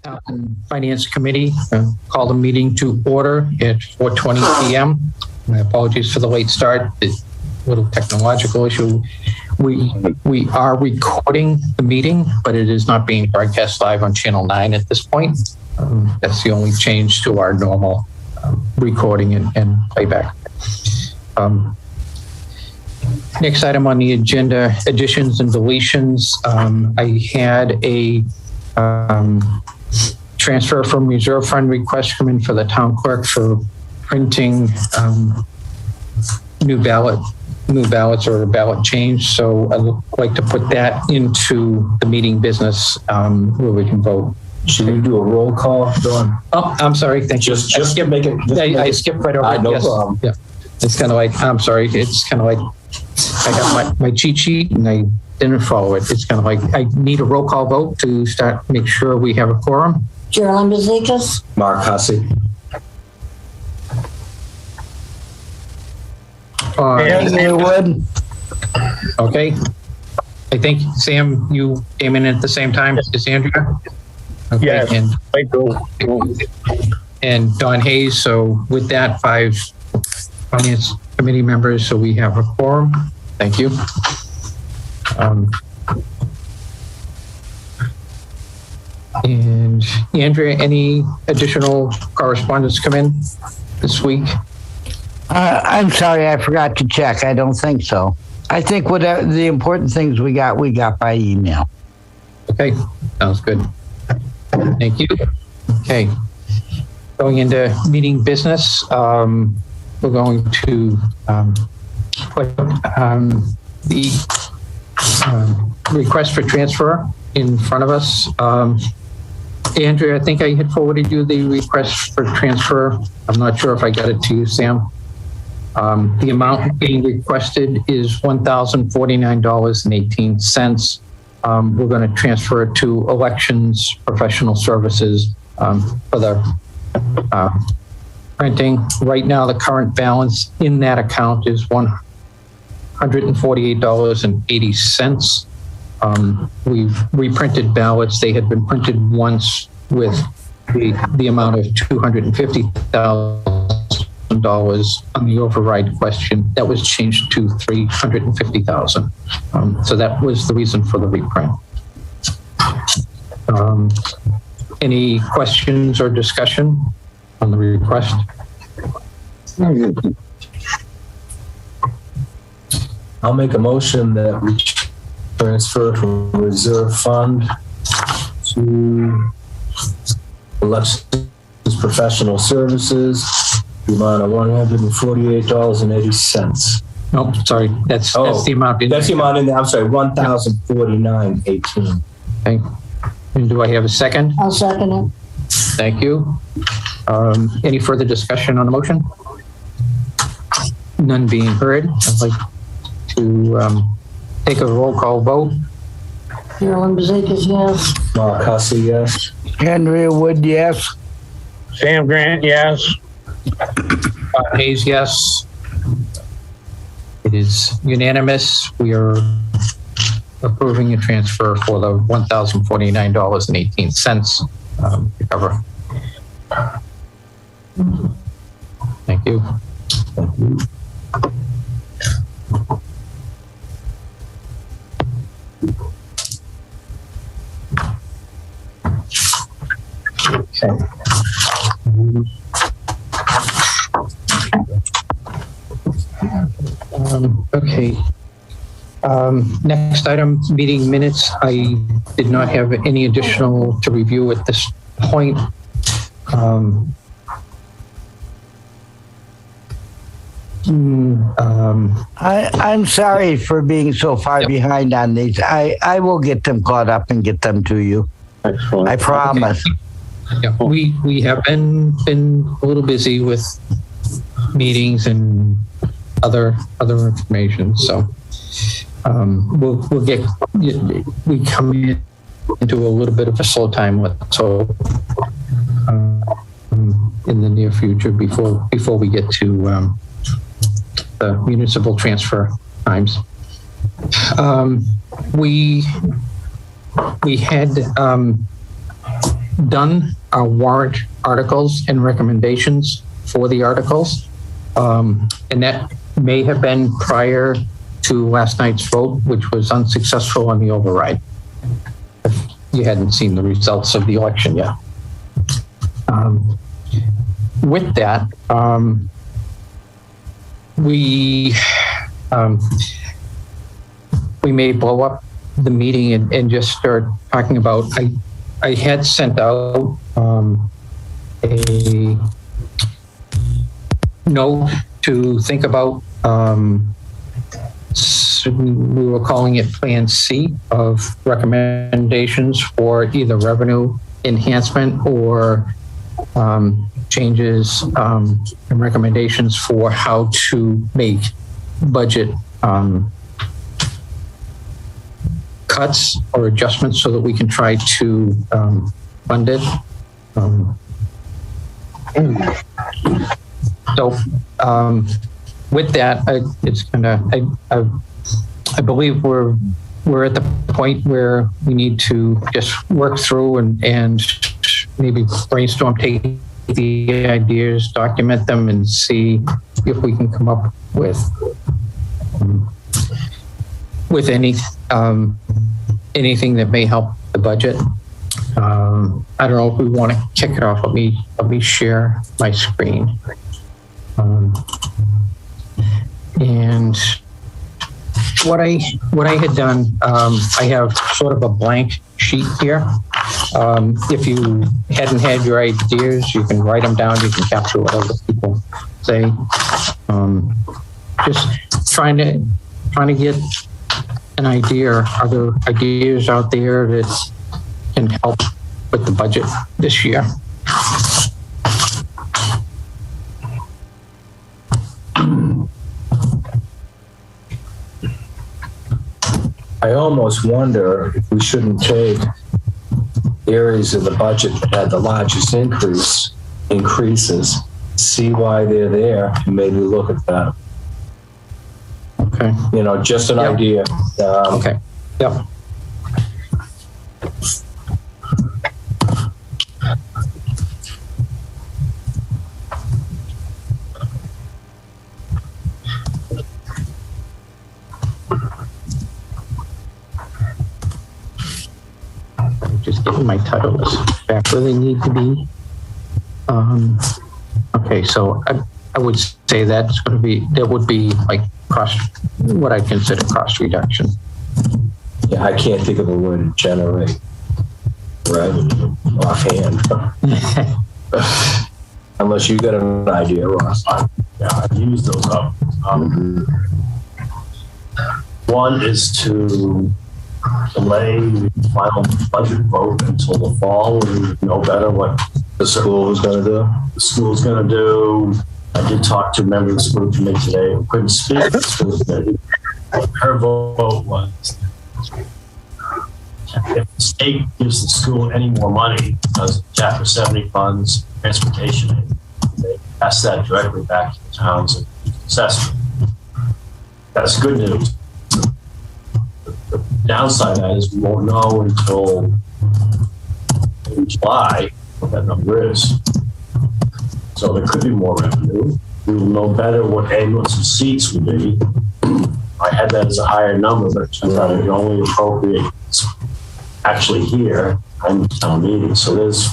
Town and Finance Committee call the meeting to order at 4:20 p.m. My apologies for the late start. It's a little technological issue. We are recording the meeting, but it is not being broadcast live on Channel 9 at this point. That's the only change to our normal recording and playback. Next item on the agenda, additions and deletions. I had a transfer from reserve fund request come in for the town clerk for printing new ballots or a ballot change. So I'd like to put that into the meeting business where we can vote. Should we do a roll call, Dawn? Oh, I'm sorry. Thank you. I skipped right over it. No yes. problem. Yeah. It's kind of like, I'm sorry. It's kind of like I got my cheat sheet and I didn't follow it. It's kind of like I need a roll call vote to make sure we have a quorum. Geraldine Bezikas. Mark Hussey. Andrea Wood. Okay. I think, Sam, you came in at the same time as Andrea? Okay. Yes, I do. And Don Hayes. So with that, 5 Finance Committee members, so we have a quorum. Thank you. And Andrea, any additional correspondence come in this week? I'm sorry, I forgot to check. I don't think so. I think whatever the important things we got by email. Okay, sounds good. Thank you. Okay, going into meeting business, we're going to put the request for transfer in front of us. Andrea, I think I had forwarded you the request for transfer. I'm not sure if I got it to you, Sam. The amount being requested is $1,049.18. We're going to transfer it to Elections Professional Services for the printing. Right now, the current balance in that account is $148.80. We've reprinted ballots. They had been printed once with the amount of $250,000 on the override question. That was changed to $350,000. So that was the reason for the reprint. Any questions or discussion on the request? I'll make a motion that we transfer from reserve fund to Elections Professional Services, the amount of $148.80. No, sorry, that's the amount. That's the amount in there. I'm sorry, $1,049.18. Okay. And do I have a second? I'll second it. Thank you. Any further discussion on the motion? None being heard. I'd like to take a roll call vote. Geraldine Bezikas, yes. Mark Hussey, yes. Andrea Wood, yes. Sam Grant, yes. Hayes, yes. It is unanimous. We are approving a transfer for the $1,049.18 to cover. Thank you. Thank you. Okay. Okay. Next item, meeting minutes. I did not have any additional to review at this point. I'm sorry for being so far behind on these. I will get them caught up and get them to you. Excellent. I promise. Okay. Yeah, we have been a little busy with meetings and other information. So we'll get we come into a little bit of a slow time with in the near future before we get to the municipal transfer times. We had done our warrant articles and recommendations for the articles. And that may have been prior to last night's vote, which was unsuccessful on the override. You hadn't seen the results of the election yet. With that, we may blow up the meeting and just start talking about, I had sent out a note to think about, we were calling it Plan C of recommendations for either revenue enhancement or changes and recommendations for how to make budget cuts or adjustments so that we can try to fund it. So with that, it's gonna, I believe we're at the point where we need to just work through and maybe brainstorm, take the ideas, document them, and see if we can come up with anything that may help the budget. I don't know if we want to kick it off. Let me share my screen. And what I had done, I have sort of a blank sheet here. If you hadn't had your ideas, you can write them down. You can capture what other people say. Just trying to get an idea. Are there ideas out there that can help with the budget this year? I almost wonder if we shouldn't take areas of the budget that had the largest increases, see why they're there, and maybe look at that. Okay. You know, just an idea. Okay. Yep. Just getting my title list back where they need to be. Okay, so I would say that's going to be, that would be like cost, what I consider cost reduction. Yeah, I can't think of the word to generate revenue offhand. Unless you got an idea, Ross. Yeah, I've used those up. One is to delay the final budget vote until the fall when we know better what The school is going to do? the school's going to do. I did talk to a member of the school committee today who couldn't speak to the school committee. Her vote was if the state gives the school any more money because of Chapter 70 funds, transportation aid, they pass that directly back to the towns and assessment. That's good news. The downside of that is we won't know until in July what that number is. So there could be more revenue. We will know better what ambulance and seats will be. I had that as a higher number, but it turns out the only appropriate is actually here and town meeting. So there's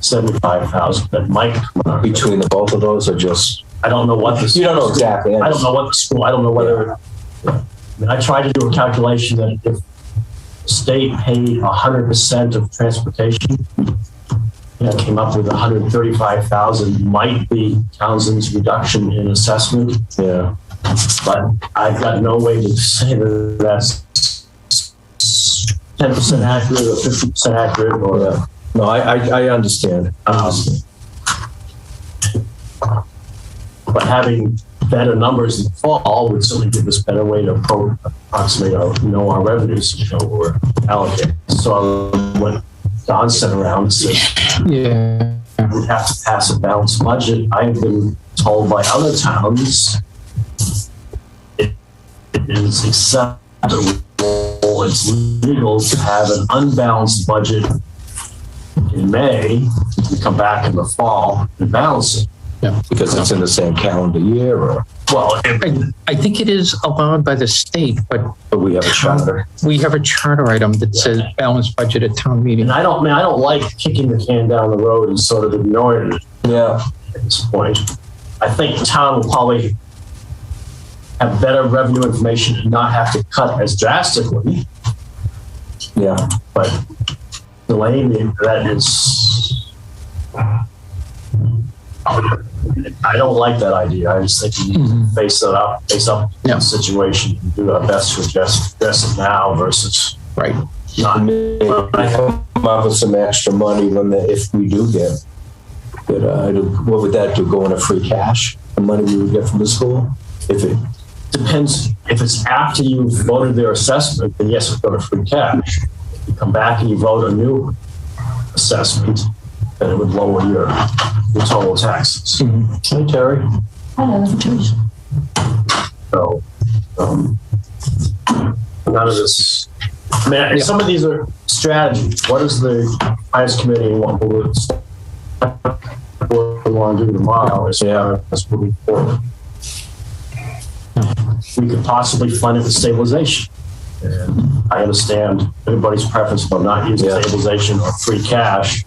75,000 that might come out. Between the both of those, or just? I don't know what the You don't know exactly. I don't know what the school, I don't know whether, I mean, I tried to do a calculation that if the state paid 100% of transportation, I came up with 135,000 might be Townsend's reduction in assessment. Yeah. But I've got no way to say that that's 10% accurate or 50% accurate or. Yeah. No, I understand. But having better numbers in the fall would certainly give us a better way to approximate our revenues, we're allocated. So what Don sent around said, Yeah. we have to pass a balanced budget. I've been told by other towns it is acceptable it's legal to have an unbalanced budget in May, and come back in the fall and balance it. Because it's in the same calendar year, or Well, I think it is allowed by the state, but we have a charter. we have a charter item that says balanced budget at town meeting. and I don't like kicking the can down the road and sort of ignoring it Yeah. at this point. I think the town will probably have better revenue information and not have to cut as drastically, Yeah. but delaying that is, I don't like that idea. I just think we need to face up Yeah. the situation and do our best to address it now versus Right. not. I come up with some extra money if we do get what would that do? Go into free cash? The money we would get from the school? If it Depends, if it's after you've voted their assessment, then yes, it's going to free cash. If you come back and you vote a new assessment, then it would lower your total taxes. Hey, Terry. So, none of this, I mean, some of these are strategies. What does the finance committee want to do tomorrow as far as moving forward? We could possibly fund it with stabilization. And I understand everybody's preference for not using stabilization or free cash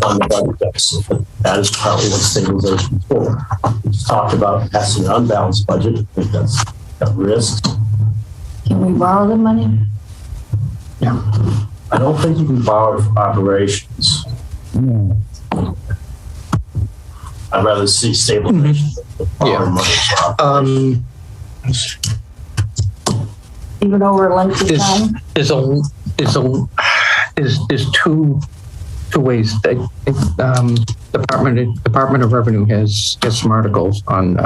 on the budget deficit, but that is partly what stabilization is for. We just talked about passing an unbalanced budget. I think that's got risks. Can we borrow the money? Yeah. I don't think you can borrow it for operations. I'd rather see stabilization than borrowing money for operations. Even over a length of time? There's two ways that Department of Revenue has some articles on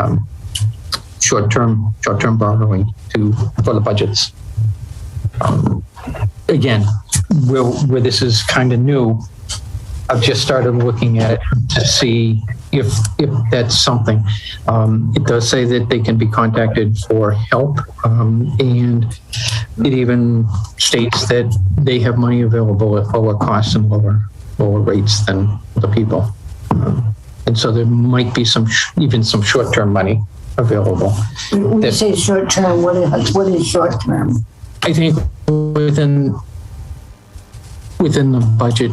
short-term borrowing for the budgets. Again, where this is kind of new, I've just started looking at it to see if that's something. It does say that they can be contacted for help, and it even states that they have money available at lower costs and lower rates than the people. And so there might be even some short-term money available. When you say short term, what is short term? I think within the budget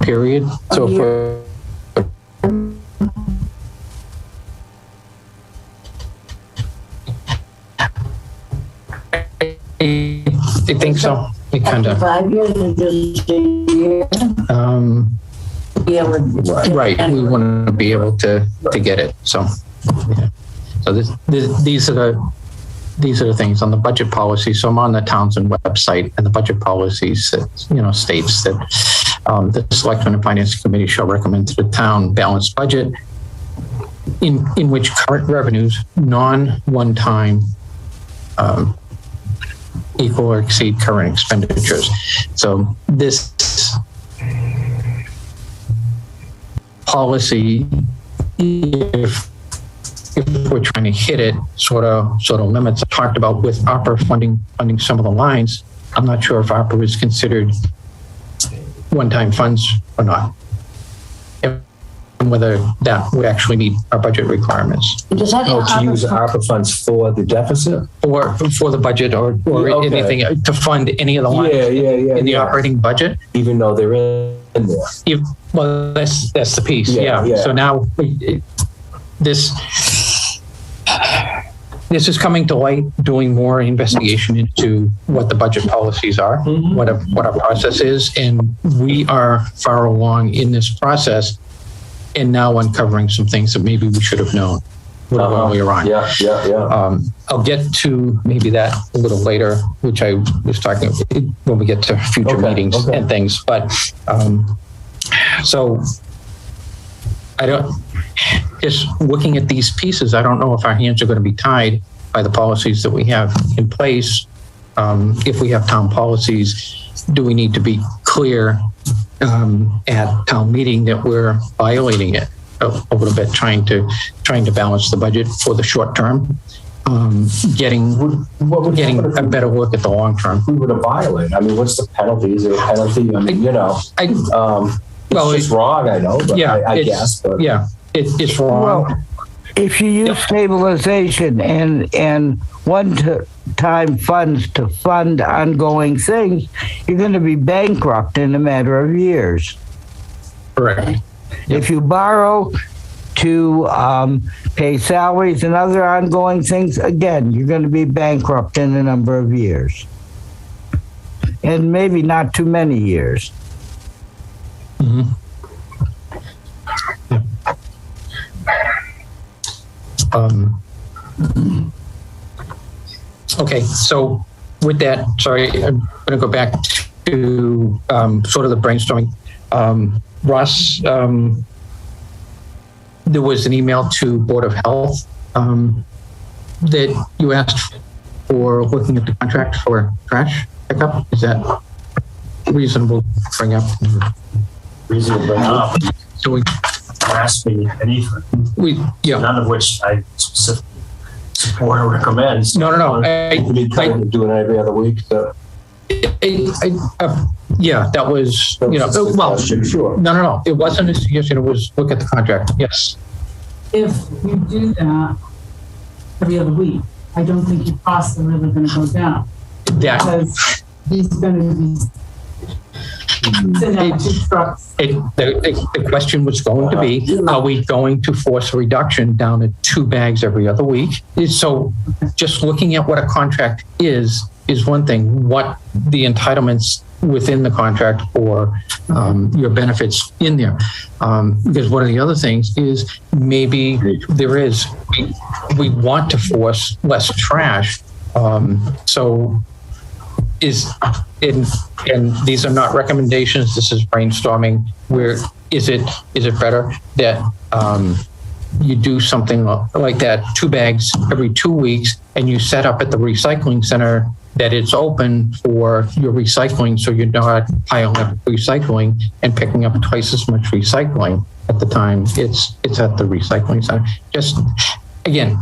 period. So for I think so. It kind of 5 years or just a year? Be able to- right. We want to be able to get it. So yeah. So these are the things on the budget policy. So I'm on the Townsend website, and the budget policies that states that the Selectmen and Finance Committee shall recommend to the town balanced budget in which current revenues, non-one-time, equal or exceed current expenditures. So this policy, if we're trying to hit it, sort of limits. I talked about with ARPA funding some of the lines. I'm not sure if ARPA is considered one-time funds or not, and whether that would actually meet our budget requirements. Does that Oh, to use ARPA funds for the deficit? Or for the budget, or Okay. anything to fund any of the lines in the operating budget. Even though they're in there. Well, that's the piece. Yeah. So now this is coming to light, doing more investigation into what the budget policies are, what our process is, and we are far along in this process, and now uncovering some things that maybe we should have known when we were on. Yeah. I'll get to maybe that a little later, which I was talking about when we get to future meetings and things. But so I don't, just looking at these pieces, I don't know if our hands are going to be tied by the policies that we have in place. If we have town policies, do we need to be clear at town meeting that we're violating it a little bit, trying to balance the budget for the short term? getting a better look at the long term. Who would have violated? I mean, what's the penalty? Is there a penalty? I mean, it's just wrong, I know, but Yeah, I guess. But Yeah, it's wrong. Well, if you use stabilization and one-time funds to fund ongoing things, you're going to be bankrupt in a matter of years. Correct. If you borrow to pay salaries and other ongoing things, again, you're going to be bankrupt in a number of years. And maybe not too many years. Mhm. Okay, so with that, sorry, I'm going to go back to sort of the brainstorming. Ross, there was an email to Board of Health that you asked for looking at the contract for trash pickup. Is that reasonable to bring up? Reason to bring up, So we, ask me anything, yeah. none of which I specifically support or recommend. So No. you need to do it every other week. So. Yeah, that was, well, Sure. no. It wasn't a suggestion. It was look at the contract. Yes. If you do that every other week, I don't think your costs are really going to go down. That, Because he's going to be sending out 2 trucks. the question was going to be, are we going to force a reduction down to 2 bags every other week? So just looking at what a contract is one thing. What the entitlements within the contract or your benefits in there. Because one of the other things is maybe we want to force less trash. So and these are not recommendations, this is brainstorming. Where is it better that you do something like that, 2 bags every 2 weeks, and you set up at the recycling center that it's open for your recycling, so you're not piling up recycling and picking up twice as much recycling at the time it's at the recycling center. Just again,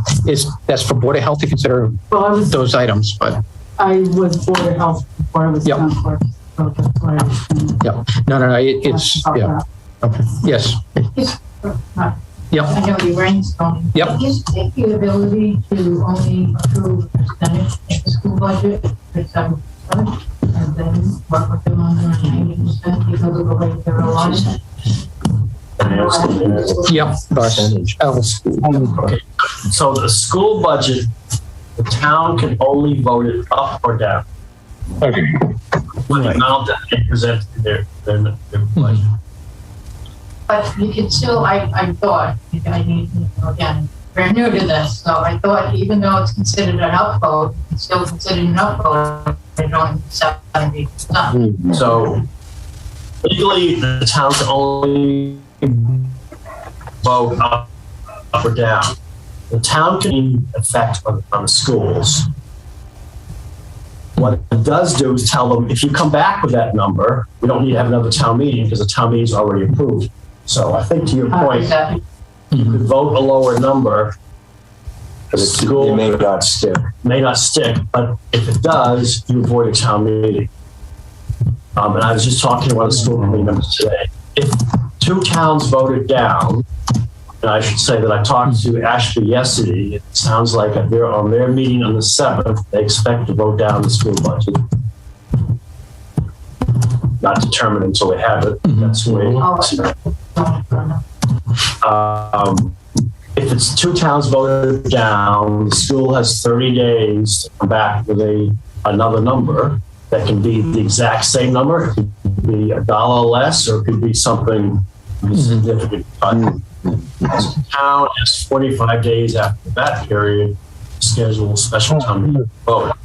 that's for Board of Health to consider those items, but I was Board of Health before I was town clerk, so that's why I was yeah, no, it's yeah. Okay, yes. Yep. I know you brainstorming. Yep. You take the ability to only approve a percentage of the school budget for 7%, and then work with them on the 90% because of the way they're aligned. Yep. Okay. So the school budget, the town can only vote it up or down. Okay. With the amount that they present in their budget. But you can still, I thought, I need, again, very new to this, so I thought even though it's considered an upvote, it's still considered an upvote, they're only 70%. So legally, the town can only vote up or down. The town can affect on the schools. What it does do is tell them, if you come back with that number, we don't need to have another town meeting because the town meeting is already approved. So I think to your point, you could vote a lower number. The school may not stick. May not stick, but if it does, you avoid a town meeting. And I was just talking to one of the school committee members today. If 2 towns voted down, and I should say that I talked to Ashby yesterday, it sounds like on their meeting on the 7th, they expect to vote down the school budget. Not determined until they have it. That's the way if it's 2 towns voted down, the school has 30 days to come back with another number that can be the exact same number. It could be $1 less, or it could be something significant. The town has 45 days after that period to schedule a special town meeting vote,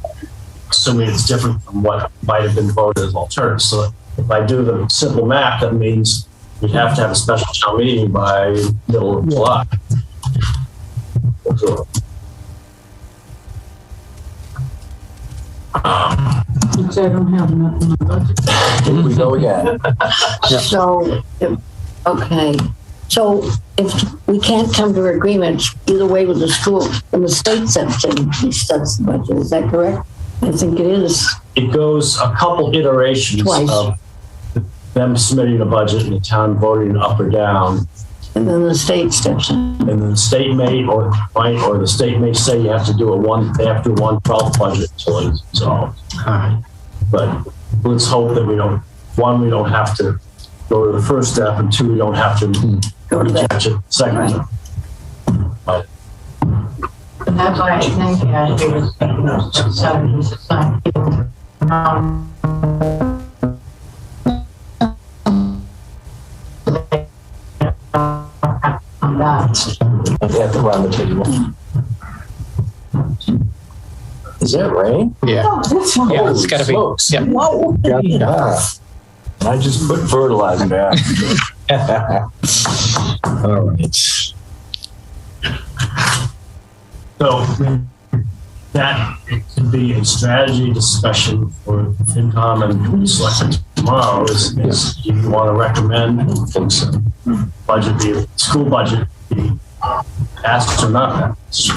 assuming it's different from what might have been voted as alternatives. So if I do the simple math, that means we'd have to have a special town meeting by middle of July. Which I don't have enough in my budget. Here we go again. So, okay, So if we can't come to an agreement either way with the school, then the state sets the budget, is that correct? I think it is. It goes a couple iterations Twice. of them submitting a budget and the town voting up or down. And then the state steps in. And then the state may or might, or the state may say you have to do they have to do 1/12 budget until it's resolved. But let's hope that we don't have to go to the first step, and two, we don't have to Go to that. retouch it second. Right. But And that's why I think it was 70%. On that. At the round the table. Is that rain? Yeah. Yeah, it's gotta be. Smokes. Yeah. Whoa. Yeah. I just put fertilizer down. All right. so that could be a strategy discussion for FinCom and selectmen tomorrow. Is do you want to recommend school budget be passed or not passed?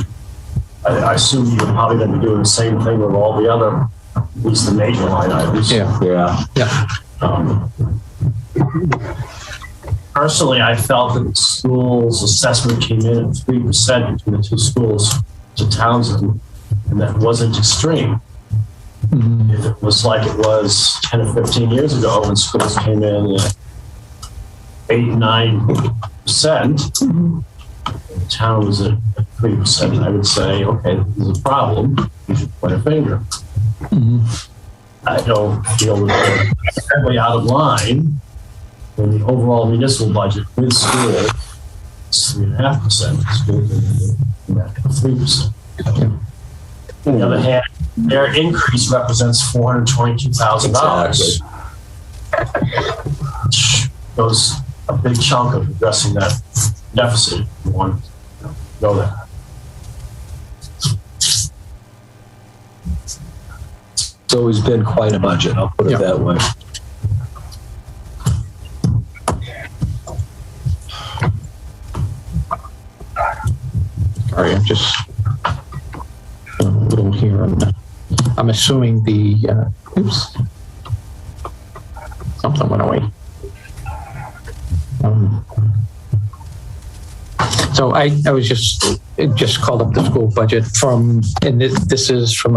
I assume you're probably going to be doing the same thing with all the other, at least the major line items. Yeah. Personally, I felt that the school's assessment came in at 3% between the two schools to Townsend, and that wasn't extreme. If it was like it was 10 or 15 years ago when schools came in at 8-9%, the town was at 3%, I would say, okay, this is a problem. You should point a finger. I don't feel that they're heavily out of line when the overall municipal budget with school is 3.5%. Schools are at 3%. On the other hand, their increase represents $422,000. Which goes a big chunk of addressing that deficit if you want to go there. It's always been quite a budget, I'll put it that way. Sorry, I'm just a little here. I'm assuming the, oops. Something went away. So I was just called up the school budget from, and this is from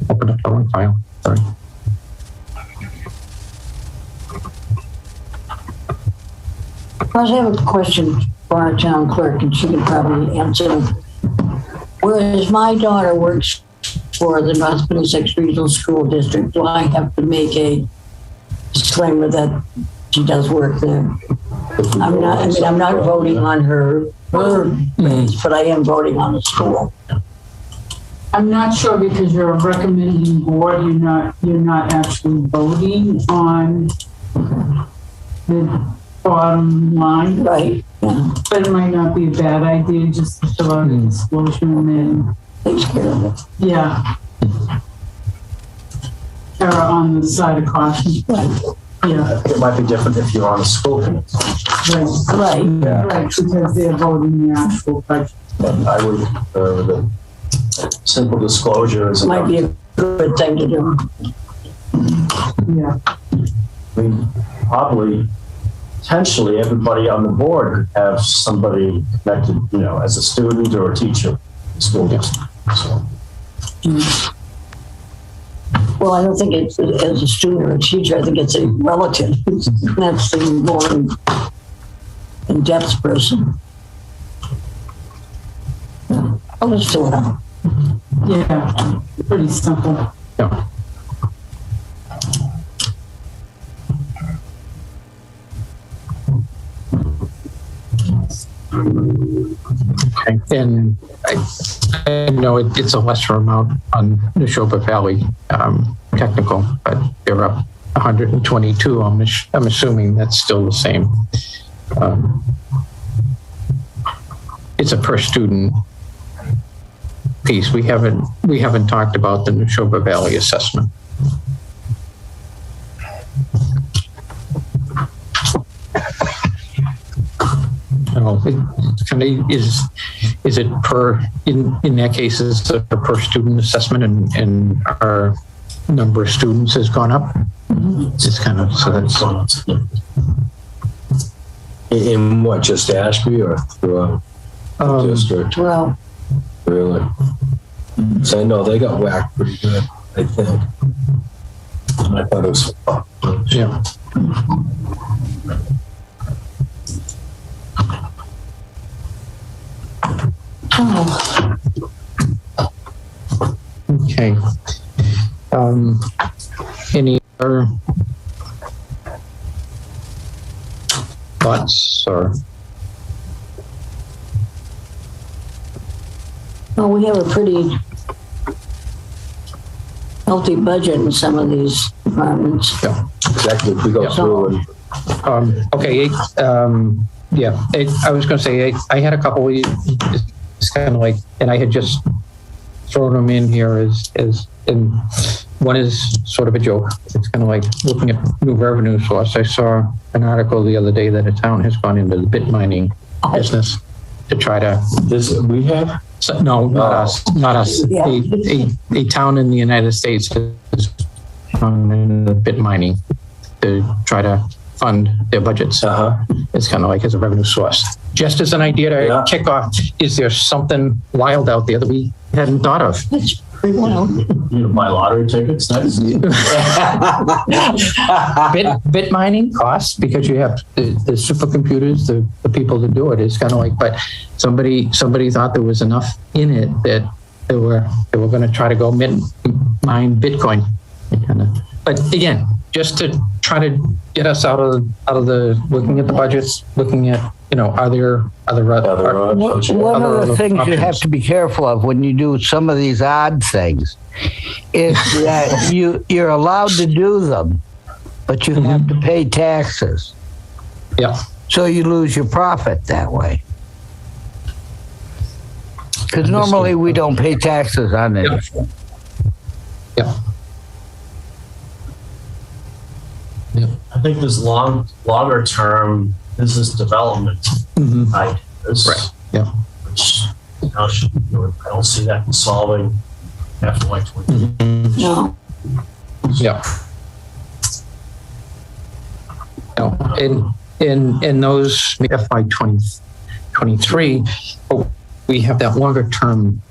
open up the wrong file, sorry. I have a question for our town clerk, and she can probably answer. Whereas my daughter works for the North Middlesex Regional School District, do I have to make a disclaimer that she does work there? I'm not voting on her raise, but I am voting on the school. I'm not sure because you're a recommending board, you're not actually voting on the bottom line. Right, yeah. But it might not be a bad idea just to fill out a disclosure and then, Takes care of it. yeah. Error on the side of caution. Right, Yeah, It might be different if you're on a school committee. right, right. right, because they're voting the actual budget. But I would, the simple disclosure is Might be a good thing to do. Yeah. I mean, probably, potentially, everybody on the board could have somebody connected, as a student or a teacher in the school district. So, Well, I don't think it's as a student or a teacher, I think it's a relative. That's the more in-depth person. Yeah. I'll just fill it out. Yeah, pretty simple. Yeah. Okay, and I know it's a lesser amount on Neshoba Valley technical, but they're up 122. I'm assuming that's still the same. It's a per student piece. We haven't talked about the Neshoba Valley assessment. No, can they, is it per, in that case, is it a per student assessment and our number of students has gone up? It's kind of, so that's, In what, just Ashby or throughout the district? Well, Really? So I know they got whacked pretty good, I think. And I thought it was, yeah. oh, Okay. Any other thoughts or? well, we have a pretty healthy budget in some of these departments. Yeah. exactly, if we go through and Okay. Yeah. I was going to say I had a couple. It's kind of like, and I had just thrown them in here as and one is sort of a joke. It's kind of like looking at new revenue source. I saw an article the other day that a town has gone into the bit mining business to try to. this, we have? So, no, not us. Not us. Yeah. A town in the United States has gone into bit mining to try to fund their budgets. It's kind of like as a revenue source. Just as an idea to kick off, is there something wild out there that we hadn't thought of? That's pretty wild. You know, buy lottery tickets. That's Bit mining costs because you have the supercomputers, the people to do it. It's kind of like, but somebody thought there was enough in it that they were going to try to go mine Bitcoin. But again, just to try to get us out of the looking at the budgets, looking at, are there other One of the things you have to be careful of when you do some of these odd things is that you're allowed to do them, but you have to pay taxes. Yeah. So you lose your profit that way. Because normally we don't pay taxes on anything. Yeah. Yeah. I think there's longer term business development ideas. Right. Yeah. Which I don't see that solving after like 20 No. Yeah. No. In those FY 2023, we have that longer term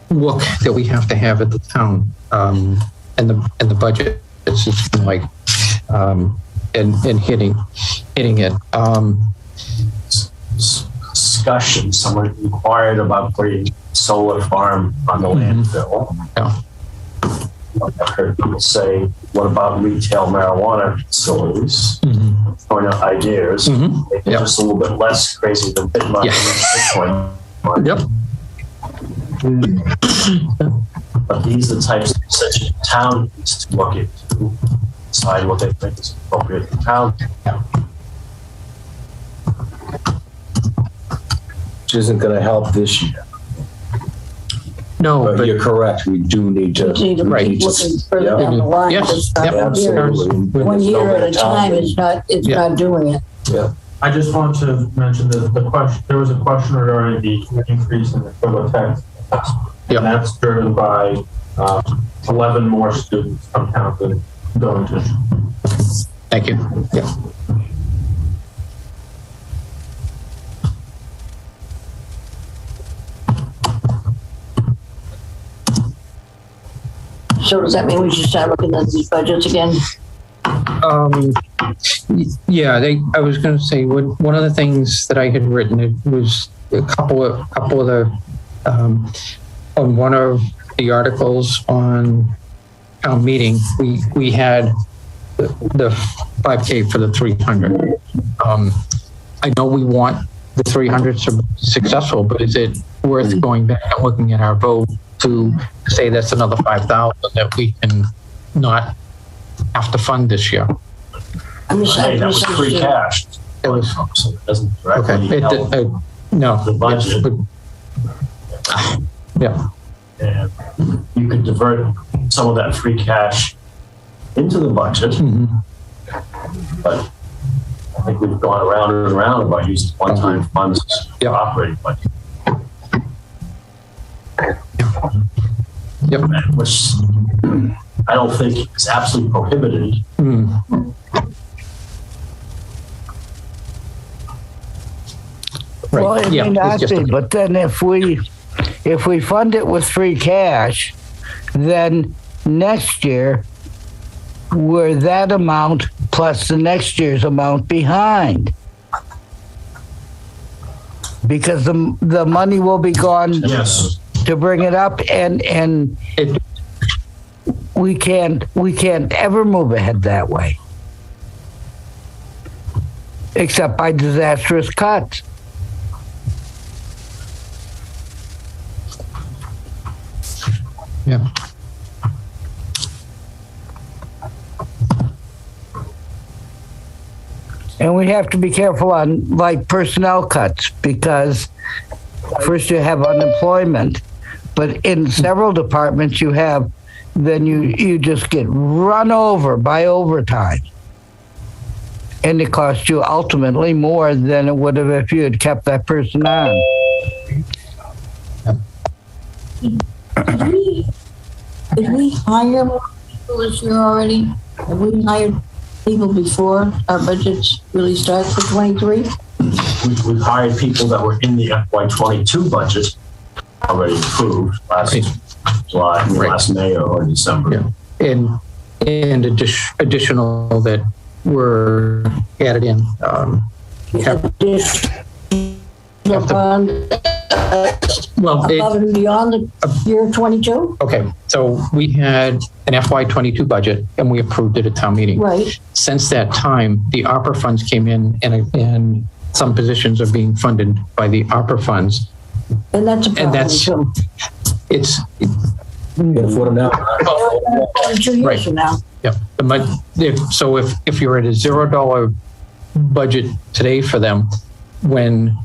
look that we have to have at the town and the budget. It's just like and hitting it. Discussion someone inquired about putting solar farm on the landfill. Yeah. I've heard people say, what about retail marijuana facilities? Throwing out ideas. Make it just a little bit less crazy than Bitcoin. Yep. But these are the types of things that the town needs to look into, decide what they think is appropriate for town. Which isn't going to help this year. No, But you're correct. We do need to. We need to Right. keep looking further down the line. Yes. Just not Yep. one year. Absolutely. One There's year no at a better time is not doing it. Yeah. I just want to mention that the question, there was a question regarding the increase in the equivalent tax. Yep. And that's driven by 11 more students from Townsend going to. Thank you. Yeah. So does that mean we should start looking at these budgets again? Yeah, I was going to say one of the things that I had written, it was a couple of the on one of the articles on town meeting, we had the 5K for the 300. I know we want the 300 to be successful, but is it worth going back and looking at our vote to say that's another 5,000 that we can not have to fund this year? Hey, that was free cash. It was So it doesn't directly okay. help No, the budget. Yeah. And you could divert some of that free cash into the budget, but I think we've gone around and around about using one-time funds for operating budget. Yep. Which I don't think is absolutely prohibited. Well, it Yeah, may it's not just be, a- but then if we fund it with free cash, then next year we're that amount plus the next year's amount behind. Because the money will be gone Yes. to bring it up, and It- we can't ever move ahead that way, except by disastrous cuts. Yeah. And we have to be careful on like personnel cuts, because first you have unemployment, but in several departments then you just get run over by overtime. And it costs you ultimately more than it would have if you had kept that person on. Did we hire more people this year already? Have we hired people before our budgets really start for 23? We've hired people that were in the FY22 budget already approved last July, last May or December. Yeah. And additional that were added in. Well, Above and beyond the year 22? okay, so we had an FY22 budget and we approved it at town meeting. Right. Since that time, the ARPA funds came in and some positions are being funded by the ARPA funds. And that's a problem. And that's, too. it's, You can afford them now. 22 years Right. from now. yeah. So if you're at a $0 budget today for them, when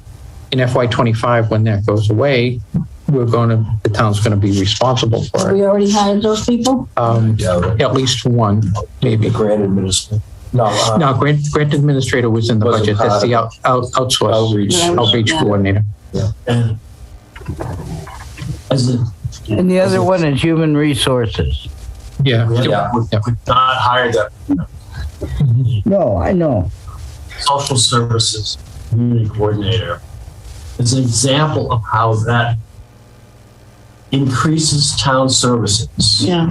in FY25, when that goes away, the town's going to be responsible for it. We already hired those people? At least one, maybe. The grant administrator. No, grant administrator was in the Wasn't budget. That's the part outsource outreach Yeah. coordinator. And as a, And the other one is human resources. Yeah. we've Yeah. not hired that No, I know. social services community coordinator is an example of how that increases town services. Yeah.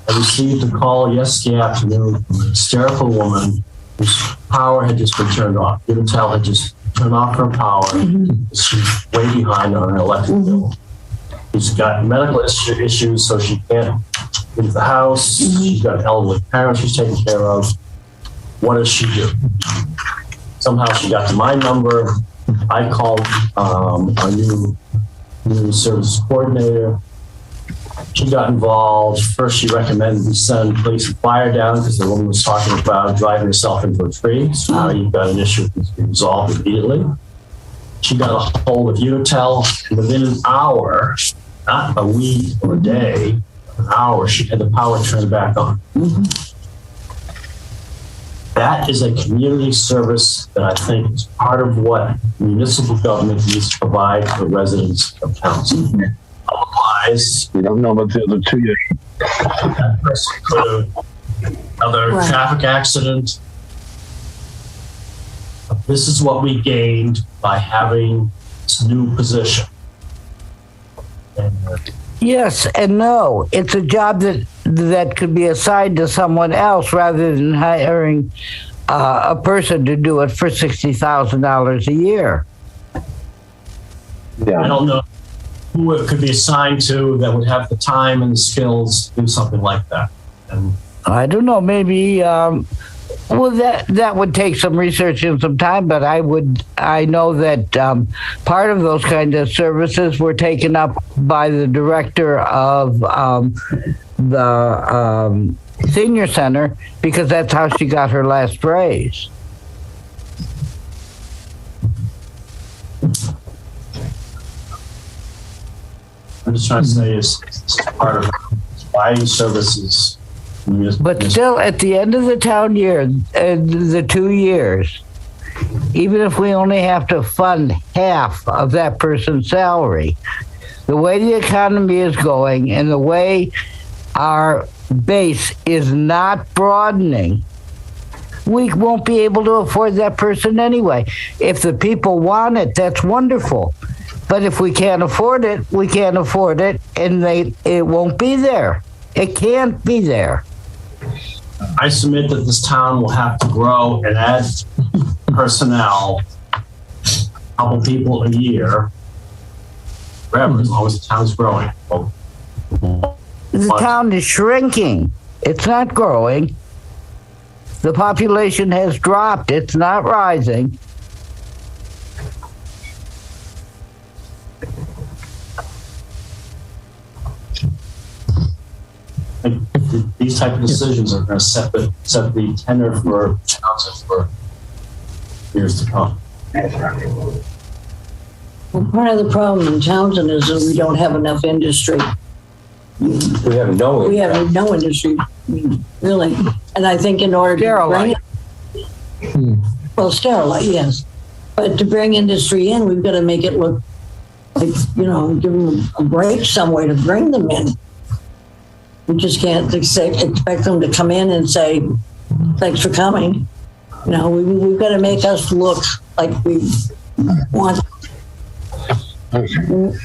I received a call yesterday afternoon from an hysterical woman whose power had just been turned off. Unitel had just turned off her power. She's way behind on her electric bill. She's got medical issues, so she can't leave the house. She's got an elderly parent she's taking care of. What does she do? Somehow she got to my number. I called our new services coordinator. She got involved. First, she recommended we send police and fire down because the woman was talking about driving herself into a tree. So now you've got an issue that can be resolved immediately. She got a hold of Unitel, and within an hour, not a week or a day, an hour, she had the power turned back on. That is a community service that I think is part of what municipal government needs to provide to the residents of towns. Otherwise, We don't know about the other two yet. that person could have another Right. traffic accident. But this is what we gained by having this new position. And, Yes and no. It's a job that could be assigned to someone else rather than hiring a person to do it for $60,000 a year. I Yeah. don't know who it could be assigned to that would have the time and the skills to do something like that. And I don't know. Maybe that would take some research and some time. But I know that part of those kind of services were taken up by the director of the senior center, because that's how she got her last raise. I'm just trying to say is part of providing services But still, at the end of the town year, the 2 years, even if we only have to fund half of that person's salary, the way the economy is going and the way our base is not broadening, we won't be able to afford that person anyway. If the people want it, that's wonderful. But if we can't afford it, we can't afford it, and it won't be there. It can't be there. I submit that this town will have to grow and add personnel, a couple people a year, forever, as long as the town's growing. The town is shrinking. It's not growing. The population has dropped. It's not rising. These type of decisions are going to set the tenor for towns for years to come. Well, part of the problem in Townsend is that we don't have enough industry. We have no. We have no industry, really. And I think in order to bring it, well, Sterilite, yes. But to bring industry in, we've got to make it look like, give them a break some way to bring them in. We just can't expect them to come in and say, thanks for coming. We've got to make us look like we want.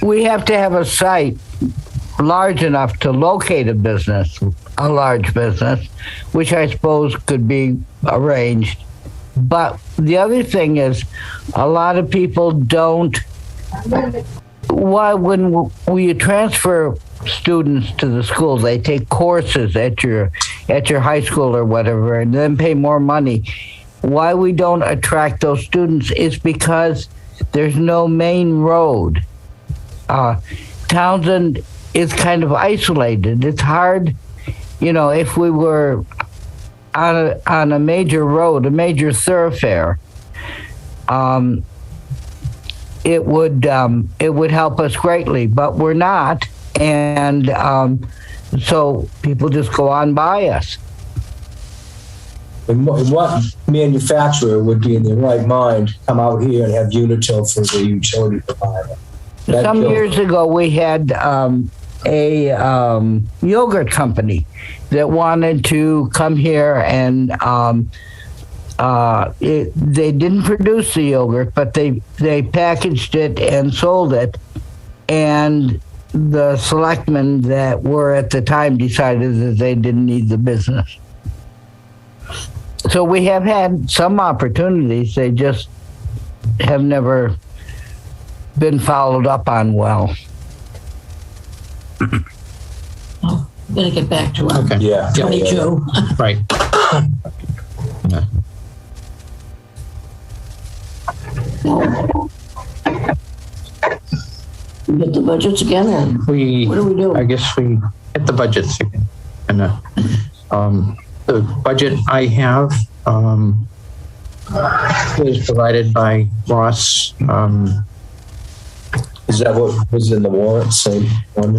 We have to have a site large enough to locate a large business, which I suppose could be arranged. But the other thing is, a lot of people don't. When you transfer students to the school, they take courses at your high school or whatever, and then pay more money. Why we don't attract those students is because there's no main road. Townsend is kind of isolated. It's hard, if we were on a major road, a major thoroughfare, it would help us greatly, but we're not, and so people just go on by us. And what manufacturer would be in their right mind to come out here and have Unitil for the utility provider? Some years ago, we had a yogurt company that wanted to come here, and they didn't produce the yogurt, but they packaged it and sold it. And the selectmen that were at the time decided that they didn't need the business. So we have had some opportunities. They just have never been followed up on well. Oh, I'm going to get back to it. Okay. Yeah. 22. Right. We get the budgets again, or what do we do? I guess we hit the budgets again. And the budget I have was provided by Ross. Is that what was in the warrant? Same one?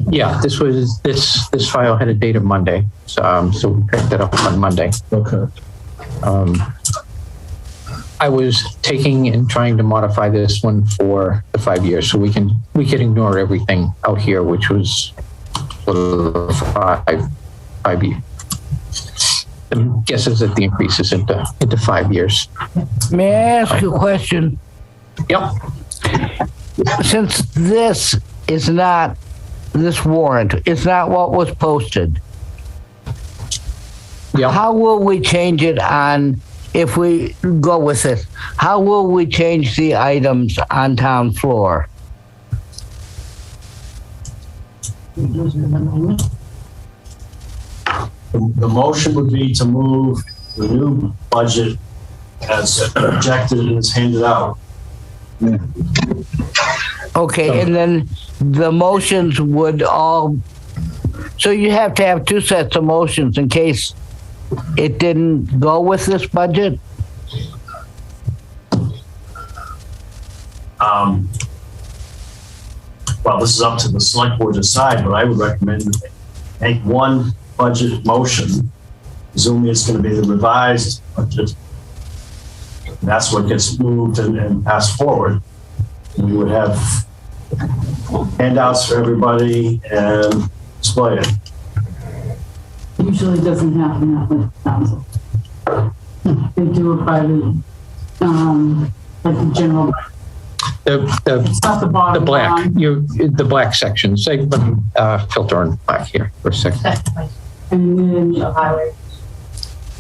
Yeah, this file had a date of Monday, so we picked it up on Monday. Okay. I was taking and trying to modify this one for the 5 years, so we can ignore everything out here, which was for the 5 years. The guess is that the increase is into 5 years. May I ask you a question? Yep. Since this warrant is not what was posted, Yep. how will we change it if we go with it? How will we change the items on town floor? The motion would be to move the new budget as projected and is handed out. Okay, and then the motions would all, so you have to have two sets of motions in case it didn't go with this budget? Well, this is up to the select board to decide, but I would recommend make one budget motion, presumably it's going to be the revised budget. That's what gets moved and passed forward. We would have handouts for everybody and display it. Usually doesn't happen that way, council. They do it by the, like the general, it's not the The bottom black, line. the black section, say, let me filter in black here for a second. And then So highway.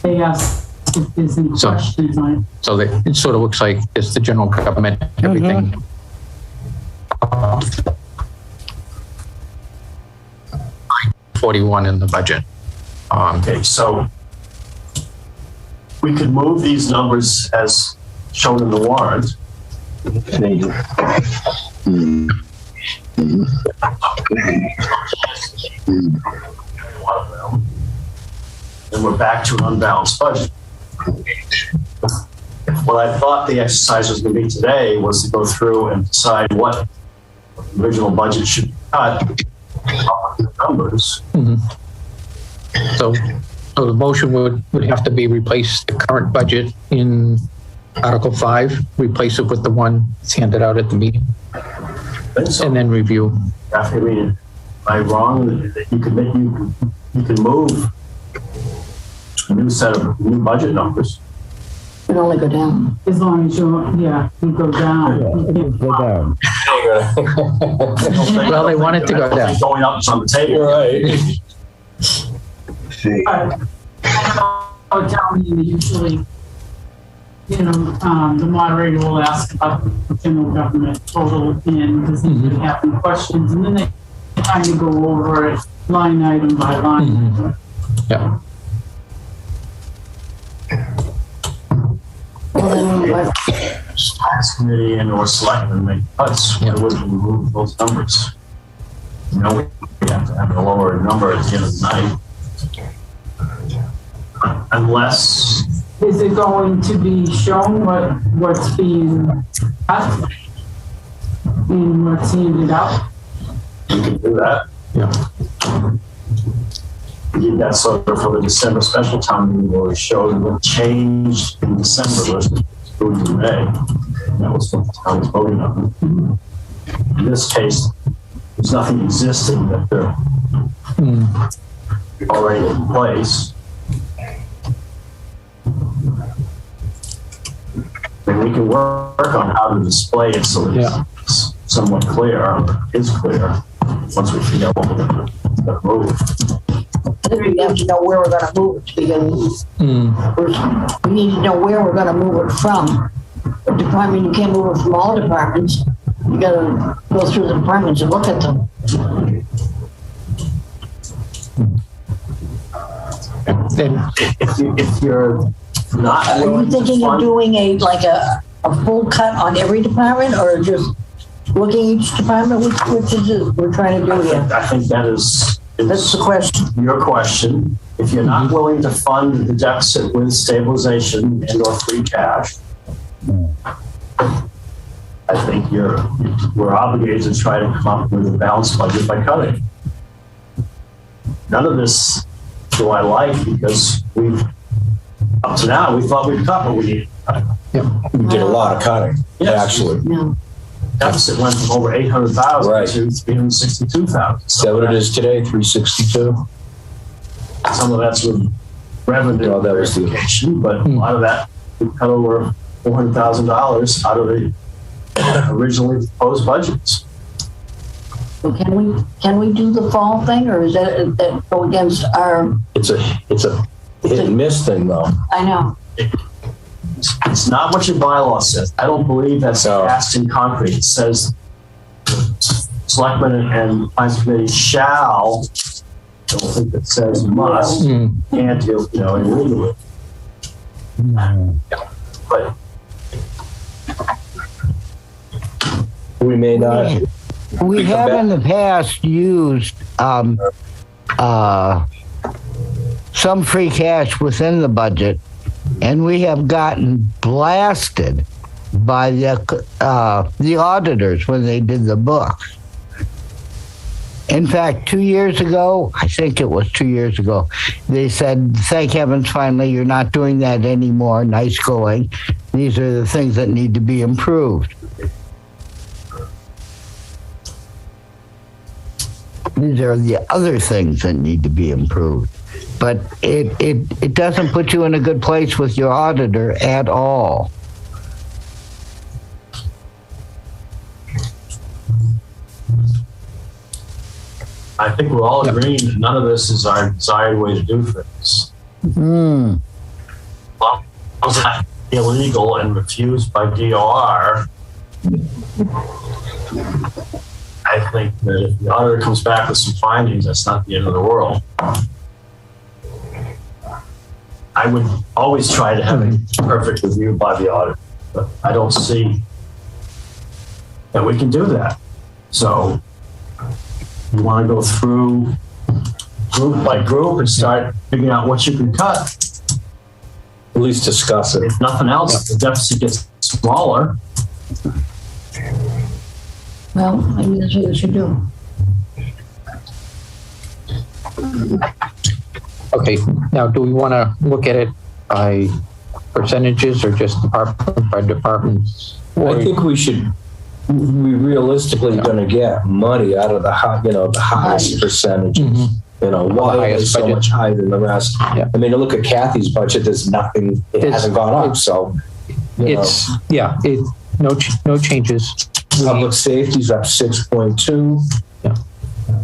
they ask if there's any So- questions on it. So that it sort of looks like it's the general government, everything. 41 in the budget. Okay, so we could move these numbers as shown in the warrant. And we're back to an unbalanced budget. What I thought the exercise was going to be today was to go through and decide what the original budget should be cut, the numbers. So the motion would have to be replace the current budget in Article 5, replace it with the one that's handed out at the meeting, And so, and then review. I mean, am I wrong that you can move a new set of new budget numbers? It only go down. As long as you, yeah, you go down. Go down. Well, they want it to go down. Going up is on the table. Right. Our town meeting usually, you know, the moderator will ask about the general government total and does anybody have any questions? And then they kind of go over it line item by line. item. Yeah. Finance committee and or selectmen make cuts. Why would we move those numbers? You know, we have to have a lower number at the end of the night. Unless, Is it going to be shown what's being cut and what's handed out? we can do that. Yeah. We did that sort of for the December special town meeting where we showed what changed in December versus approved in May. And that was what the town was voting on. In this case, there's nothing existing that they're already in place. And we can work on how to display it so that it's somewhat clear, or is clear, once we figure out what we're going to move. I think we have to know where we're gonna move it to begin with. We need to know where we're gonna move it from. What department, you can't move it from all departments. You gotta go through the departments and look at them. Then If you're not Are you willing to thinking of fund- doing a full cut on every department, or just looking each department, which is it we're trying to do here? I think that is That's the question. your question. If you're not willing to fund the deficit with stabilization and or free cash, I think we're obligated to try to come up with a balanced budget by cutting. None of this do I like because up to now, we thought we'd cut, but we need to cut. We did a lot of cutting, Yes. actually. No. Deficit went from over 800,000 Right. to 362,000. Is that what it is today, 362? Some of that's with revenue No, that was the- verification, but a lot of that, we cut over $400,000 out of the originally proposed budgets. So can we do the fall thing, or is that go against our, It's a hit and miss thing, though. I know. It's not what your bylaw says. I don't believe that's No. cast in concrete. It says selectmen and finance committee shall, I don't think it says must, can't, you know, illegal. But We may not. We have in the past used some free cash within the budget, and we have gotten blasted by the auditors when they did the books. In fact, 2 years ago, I think it was 2 years ago, they said, thank heavens, finally, you're not doing that anymore. Nice going. These are the things that need to be improved. These are the other things that need to be improved. But it doesn't put you in a good place with your auditor at all. I think we're all agreeing that none of this is our desired way to do things. Mm. Well, was that illegal and refused by DOR? I think that if the auditor comes back with some findings, that's not the end of the world. I would always try to have a perfect review by the auditor, but I don't see that we can do that. So you want to go through group by group and start figuring out what you can cut. At least discuss it. If nothing else, the deficit gets smaller. Well, maybe that's what we should do. Okay, now do we want to look at it by percentages or just department by departments? I think we should, we realistically going to get money out of the the highest percentages. Mm-hmm. Why are they highest so budget. much higher than the rest? Yeah. I mean, look at Kathy's budget. There's nothing. It hasn't gone up. So, It's, no changes. public safety's up 6.2. Yeah.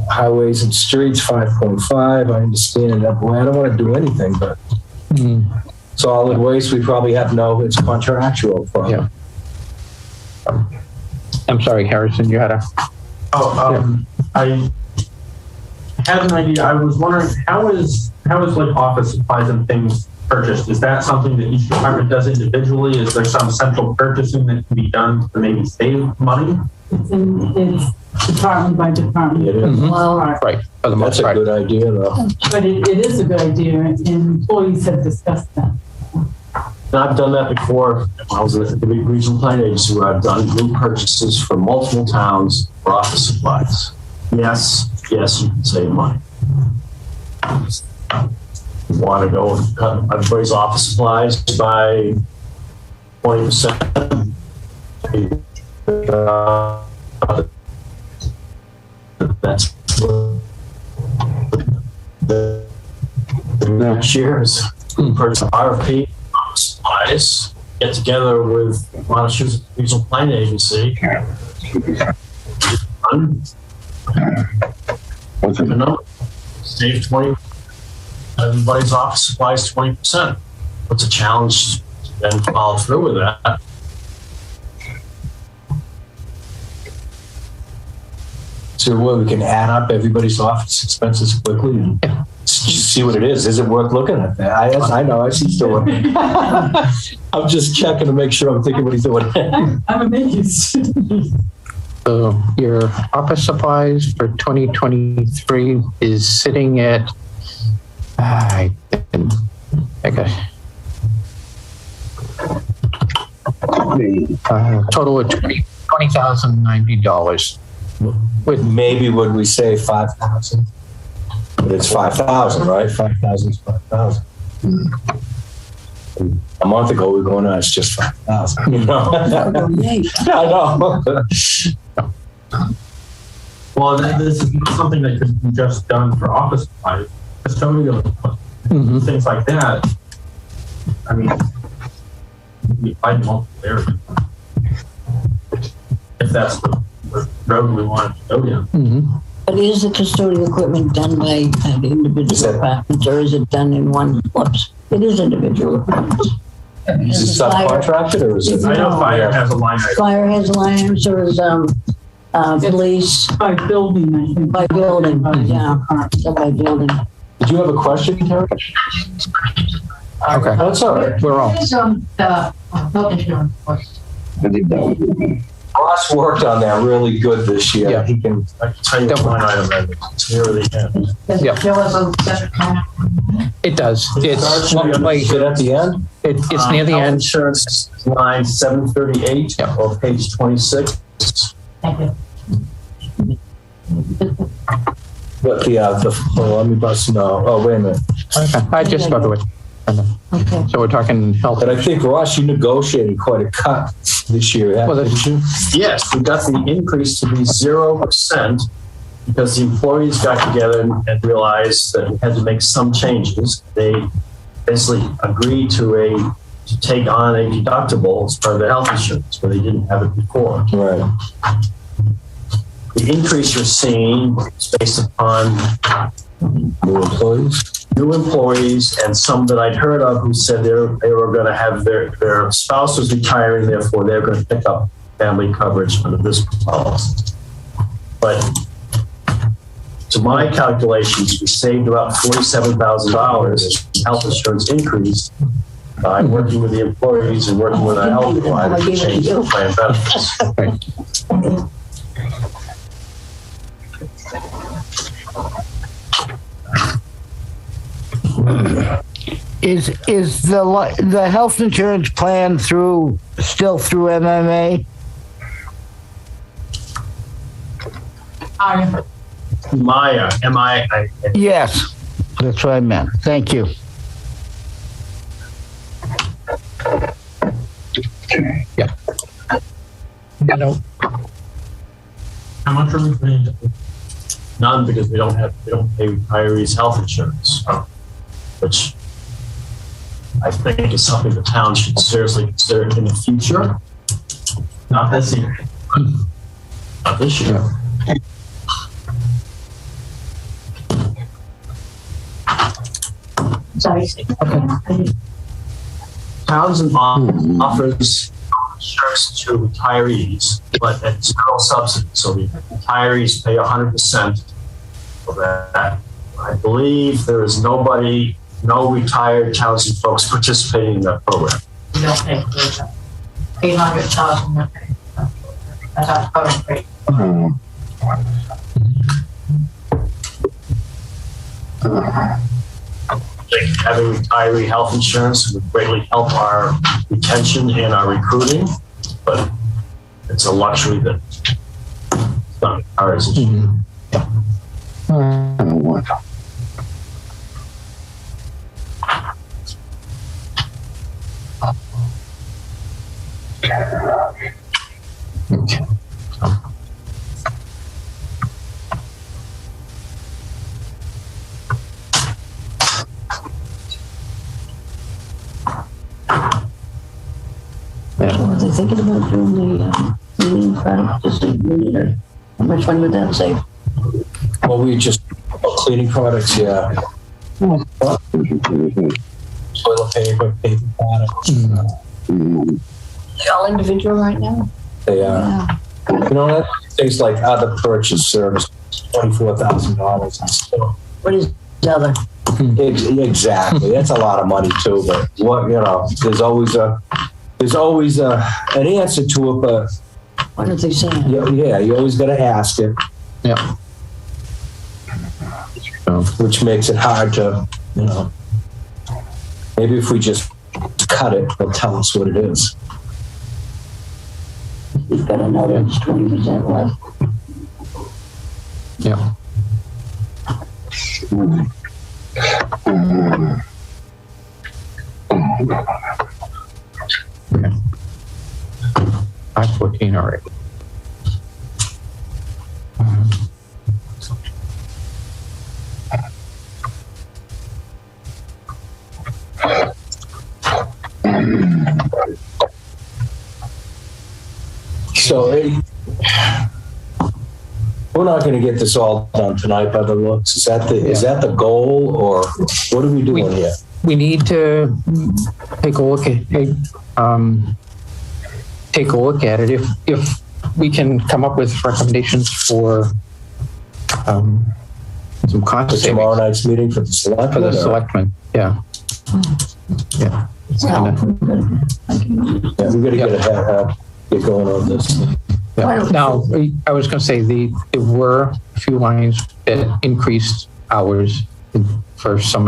Highways and streets 5.5. I understand that. Boy, I don't want to do anything, but solid waste we probably have it's contractual. Yeah. I'm sorry, Harrison, you had a... I had an idea. I was wondering how is like office supplies and things purchased? Is that something that each department does individually? Is there some central purchasing that can be done to maybe save money? It's department by department. It is. Well, Right, for the That's most a part. good idea, though. But it is a good idea, and employees have discussed that. And I've done that before. I was at the big regional planning agency where I've done group purchases for multiple towns for office supplies. Yes, you can save money. You want to go and cut everybody's office supplies by 20%. That's the shares. Purchase RFP supplies. Get together with Massachusetts Regional Planning Agency. Save 20. Everybody's office supplies 20%. What's a challenge to then follow through with that? So we can add up everybody's office expenses quickly and see what it is. Is it worth looking at that? I know. I see still. I'm just checking to make sure I'm thinking what he's doing. I'm amazed. Your office supplies for 2023 is sitting at, total of $20,090. Maybe would we say 5,000? But it's 5,000, right? 5,000 is 5,000. A month ago, we were going, it's just 5,000. You know? I know. Well, this is not something that could be just done for office supplies. Custodial things like that. I mean, we find multiple areas. If that's the road we want to go down. but is the custodial equipment done by the individual departments, or is it done in one? Whoops, it is individual departments. Is it subcontracted or is it? I know fire has a line item. Fire has a line item, so is police. By building, I think. By building, yeah. So by building. Did you have a question, Terry? Okay. That's all right. We're all. What is the health insurance cost? Ross worked on that really good this year. Yeah. He can. I can tell you the line item that it's near the end. Does Yeah. it show us a separate kind of? It does. It's like, Is it at the end? it's near the Health end. Insurance line 738 Yeah. or page 26. Thank you. But the omnibus, no. Oh, wait a minute. Okay, I just go to it. Okay. So we're talking health. But I think, Ross, you negotiated quite a cut this year, Well, didn't you? Yes, we got the increase to be 0% because the employees got together and realized that we had to make some changes. They basically agreed to take on a deductible as part of their health insurance, where they didn't have it before. Right. The increase you're seeing is based upon New employees? and some that I'd heard of who said they were going to have their spouse was retiring, therefore they're going to pick up family coverage under this policy. But to my calculations, we saved about $47,000 in health insurance increase by working with the employees and working with our health provider to change the plan benefits. Is the health insurance plan still through MMA? Maya, M-I-A. Yes, that's what I meant. Thank you. Yeah. You know, How much are we paying? None, because we don't pay retirees health insurance, which I think is something the town should seriously consider in the future. Not this year. Not this year. Sorry. Townsend offers insurance to retirees, but at zero subsidy. So the retirees pay 100% of that. I believe there is no retired Townsend folks participating in that program. We don't pay for that. 800,000, okay. That's our current rate. I think having retiree health insurance would greatly help our retention and our recruiting, but it's a luxury that it's not ours. okay. Are they thinking about doing the meeting product, just a unit, or how much money would that save? Well, we just, cleaning products, yeah. Toilet paper, paper products. They all individual right now? They are. Yeah. You know, that things like other purchase service, $24,000 and stuff. What is the other? Exactly. That's a lot of money too, but there's always an answer to it, but What are they saying? yeah, you always got to ask it, Yeah. which makes it hard to, maybe if we just cut it, they'll tell us what it is. You've got to know that it's 20% less. Yeah. Okay. 514 already. So we're not going to get this all done tonight by the looks. Is that the goal, or what are we doing here? We need to take a look at it. If we can come up with recommendations for some cost For savings tomorrow night's meeting for the select. for the selectmen. Yeah. Yeah. Yeah, we got to get going on this. Yeah. Now, I was going to say there were a few lines that increased hours for some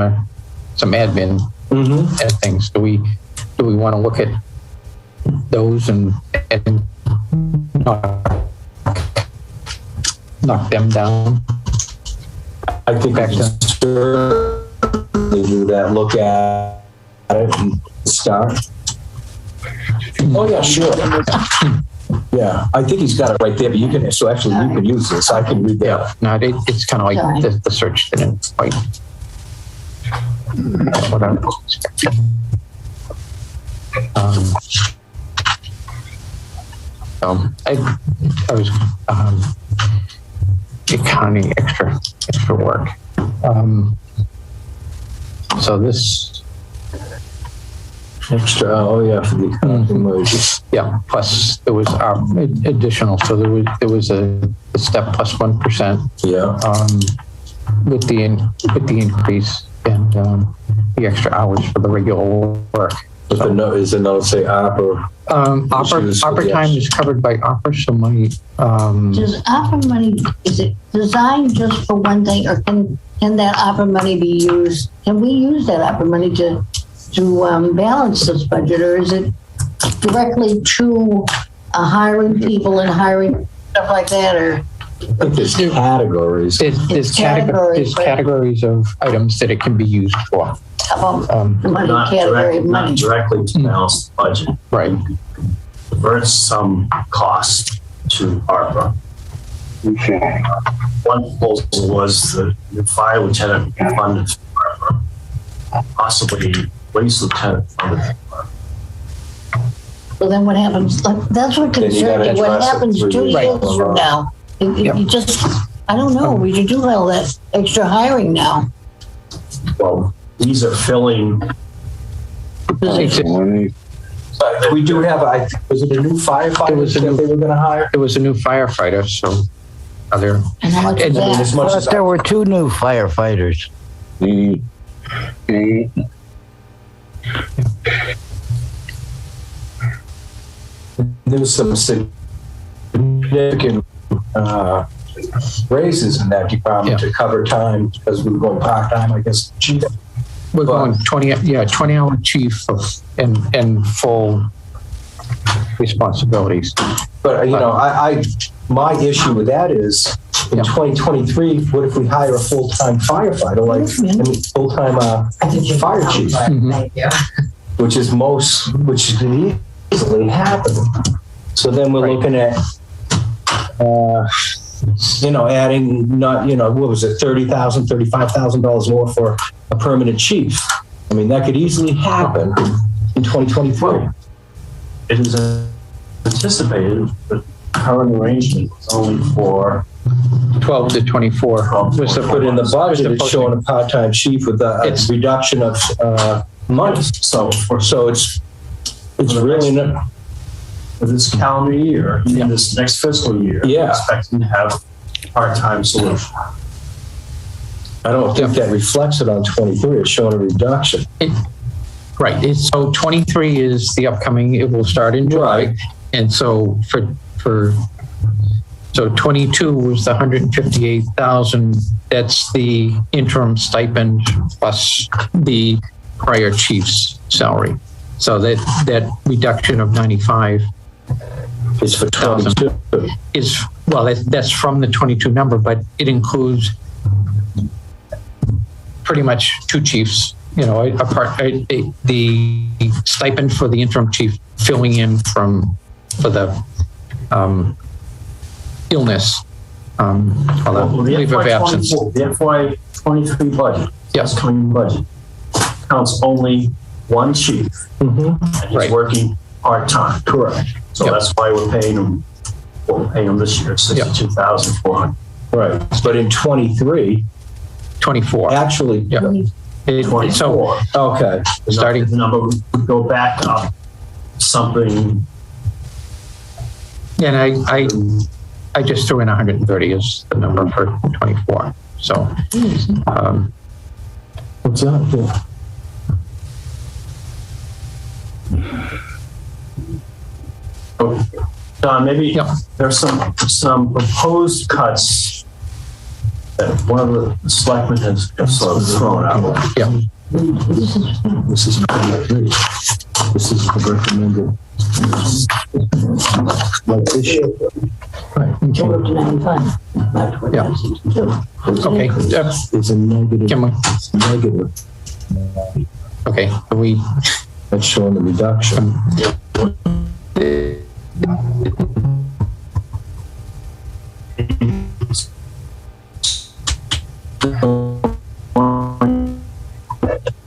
admin and things. Do we want to look at those and knock them down? I think I Back can certainly do that, look at it and start. Oh, yeah, sure. Yeah, I think he's got it right there, but you can, so actually you can use this. I can read that. No, it's kind of like the search didn't quite. What I was expecting. I was accounting extra work. So this, Extra, oh yeah, for the emojis. yeah, plus there was additional. So there was a step plus 1%. Yeah. With the increase and the extra hours for the regular work. But the note is a note say opera. Opera time is covered by opera, so my Does opera money, is it designed just for one thing, or can that opera money be used? Can we use that opera money to balance this budget, or is it directly to hiring people and hiring stuff like that, or? I think there's categories. there's categories, right? categories of items that it can be used for. About the money Not category of money? not directly to balance the budget. Right. Divert some cost to ARPA. One proposal was the fire lieutenant funded for ARPA, possibly police lieutenant funded for ARPA. Well, then what happens, like, that's what Then you concerns gotta me, what address it happens through 2 the- years from now? Yep. You just, I don't know, we should do all that extra hiring now. Well, these are filling. We do have, was it a new firefighter that they were gonna hire? It was a new firefighter, so other. And how much is And I mean, that? as I much as thought there were 2 new firefighters. there was some significant raises in that department to cover time because we were going part-time, I guess. Chief. We're going 20-hour chief and full responsibilities. But, you know, my issue with that is in 2023, what if we hire a full-time firefighter, full-time fire chief, which can easily happen. So then we're looking at, adding what was it, $30,000, $35,000 more for a permanent chief. I mean, that could easily happen in 2023. It is anticipated that the current arrangement is only for 12 to 24. But in the budget, it's showing a part-time chief with a reduction of money. So it's really not. for this calendar year, in this next fiscal year. Yeah. Expecting to have part-time solution. I don't think that reflects it on 23. It's showing a reduction. Right. So 23 is the upcoming. It will start in July, Right. and so so 22 was the 158,000. That's the interim stipend plus the prior chief's salary. So that reduction of 95 It's for 22. is, well, that's from the 22 number, but it includes pretty much 2 chiefs, the stipend for the interim chief filling in for the illness, or the leave of absence. The FY23 budget, Yes. coming budget, counts only one chief, and he's Right. working part-time. Correct. So Yep. that's why we're paying him, what we're paying him this year, 62,400. Right. But in 23, 24. actually, Yeah. So 24. okay. Starting- The number would go back up something. and I just threw in 130 as the number for 24. So, What's that? Yeah. Don, maybe Yep. there's some proposed cuts that one of the selectmen has just sort of thrown out. yeah. This is 23. This is the recommended. Like this year. Right. Go up to 95. That's what Yeah. that seems to do. Okay, It's a negative. Kim, It's negative. okay, we, That's showing the reduction.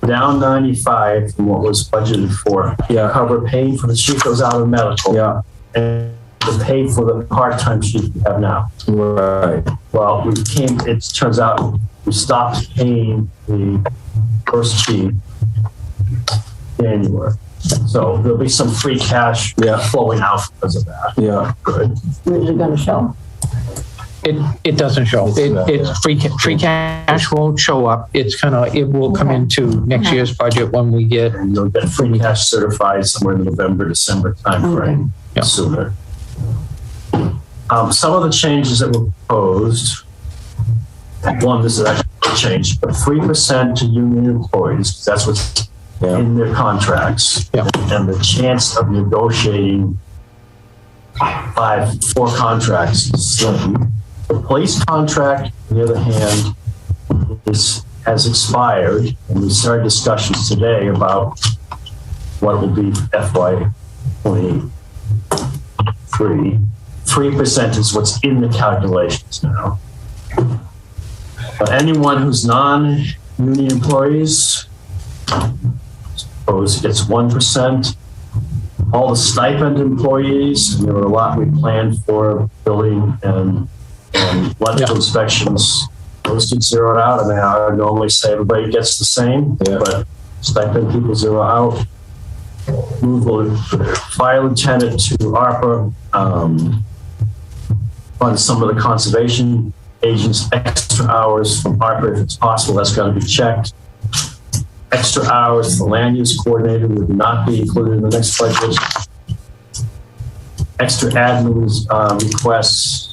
Down 95 from what was budgeted for. Yeah. Cover paying for the sheet goes out of medical. Yeah, And to pay for the part-time sheet we have now. right. Well, it turns out we stopped paying the first sheet in January. So there'll be some free cash flowing out because of that. Yeah. Good. Where's it going to show? it doesn't show. It's free cash won't show up. It will come into next year's budget when we get, And you'll get free cash certified somewhere in the November, December timeframe, Yeah. sooner. Some of the changes that were proposed, one, this is actually a change, but 3% to union employees, 'cause that's what's in their contracts. Yeah. And the chance of negotiating 4 contracts is slim. The police contract, on the other hand, has expired, and we started discussions today about what it will be for FY 23. 3% is what's in the calculations now. But anyone who's non-union employees, suppose gets 1%. All the stipend employees, and there were a lot we planned for building and electrical inspections, those get zeroed out. I mean, I would normally say everybody gets the same, but stipend people zero out. Move the fire lieutenant to ARPA, fund some of the conservation agents extra hours from ARPA if it's possible. That's got to be checked. Extra hours for the land use coordinator would not be included in the next budget. Extra admin requests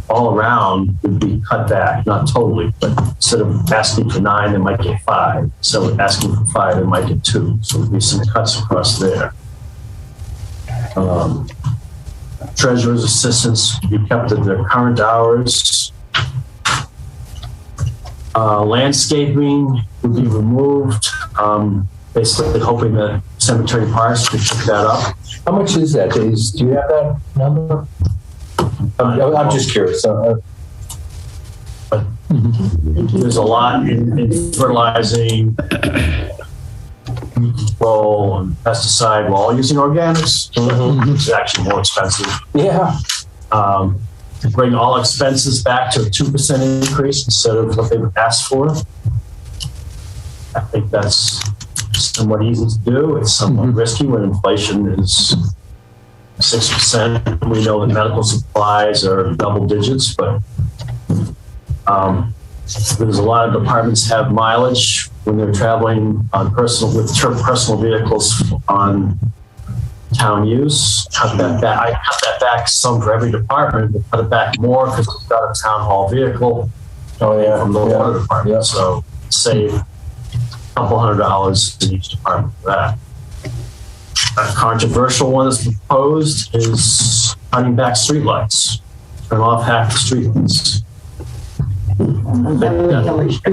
all around would be cut back, not totally, but instead of asking for 9, they might get 5. So asking for 5, they might get 2. So there'll be some cuts across there. Treasurer's assistants be kept at their current hours. Landscaping would be removed, basically hoping that cemetery parks could pick that up. How much is that? Do you have that number? I'm just curious. There's a lot in fertilizing, control, and pesticide while using organics, which is actually more expensive. Yeah. Bring all expenses back to a 2% increase instead of what they would ask for. I think that's somewhat easy to do. It's somewhat risky when inflation is 6%. We know that medical supplies are double digits, but there's a lot of departments have mileage when they're traveling on personal vehicles on town use. Cut that back. I cut that back some for every department, but cut it back more because we've got a town hall vehicle from the water department. So save a couple $100 in each department for that. A controversial one that's proposed is cutting back streetlights. Turn off half the streetlights. I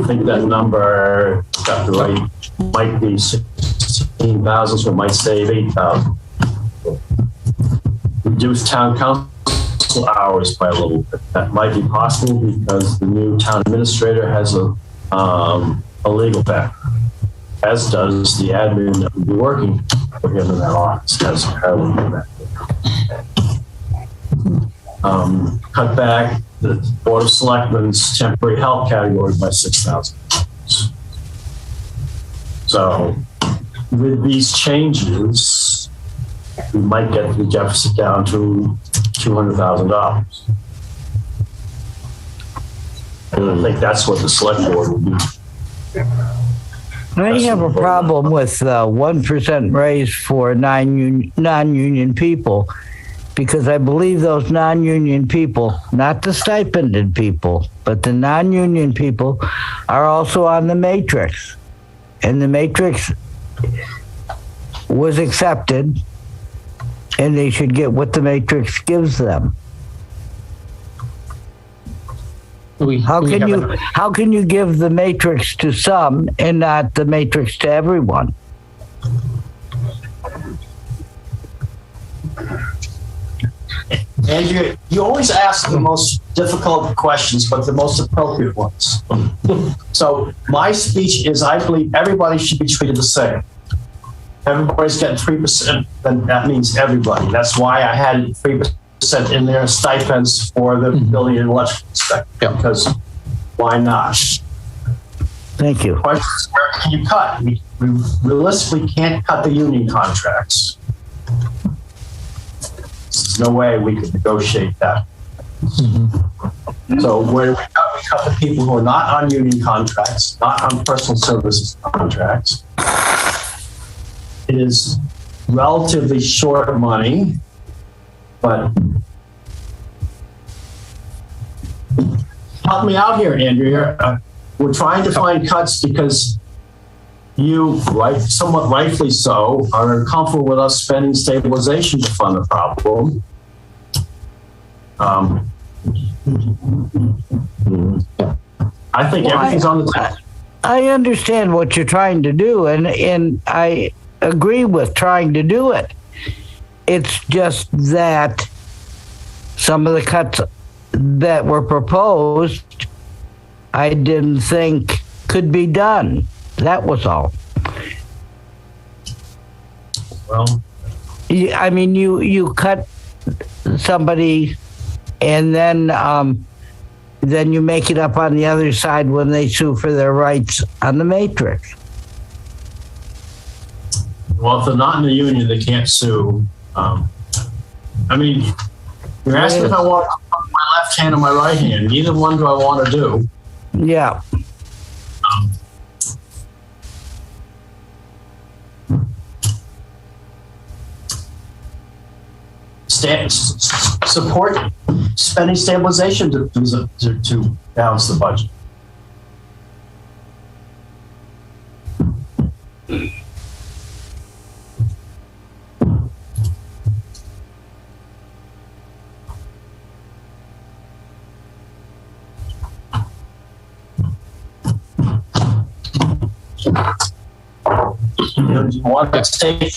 think that number got the right, might be 16,000, so it might save 8,000. Reduce town council hours by a little bit. That might be possible because the new town administrator has a legal background, as does the admin that would be working for him in that office, has a paralegal background. Cut back the Board of Selectmen's temporary help category by $6,000. So with these changes, we might get the deficit down to $200,000. And I think that's what the select board will do. I have a problem with 1% raise for non-union people, because I believe those non-union people, not the stipended people, but the non-union people are also on the matrix. And the matrix was accepted, and they should get what the matrix gives them. How can you give the matrix to some and not the matrix to everyone? Andrew, you always ask the most difficult questions, but the most appropriate ones. So my speech is, I believe everybody should be treated the same. Everybody's getting 3%, then that means everybody. That's why I had 3% in there, stipends for the building and electrical inspector, because why not? Thank you. The question is, where can you cut? We realistically can't cut the union contracts. There's no way we could negotiate that. So where do we cut? We cut the people who are not on union contracts, not on personal services contracts. It is relatively short money, but help me out here, Andrea. We're trying to find cuts because you, somewhat rightfully so, are comfortable with us spending stabilization to fund the problem. I think everything's on the table. I understand what you're trying to do, and I agree with trying to do it. It's just that some of the cuts that were proposed, I didn't think could be done. That was all. Well, I mean, you cut somebody, and then you make it up on the other side when they sue for their rights on the matrix. well, if they're not in the union, they can't sue. I mean, you're asking if I want my left hand or my right hand. Neither one do I want to do. Yeah. Support spending stabilization to balance the budget. Do you want to take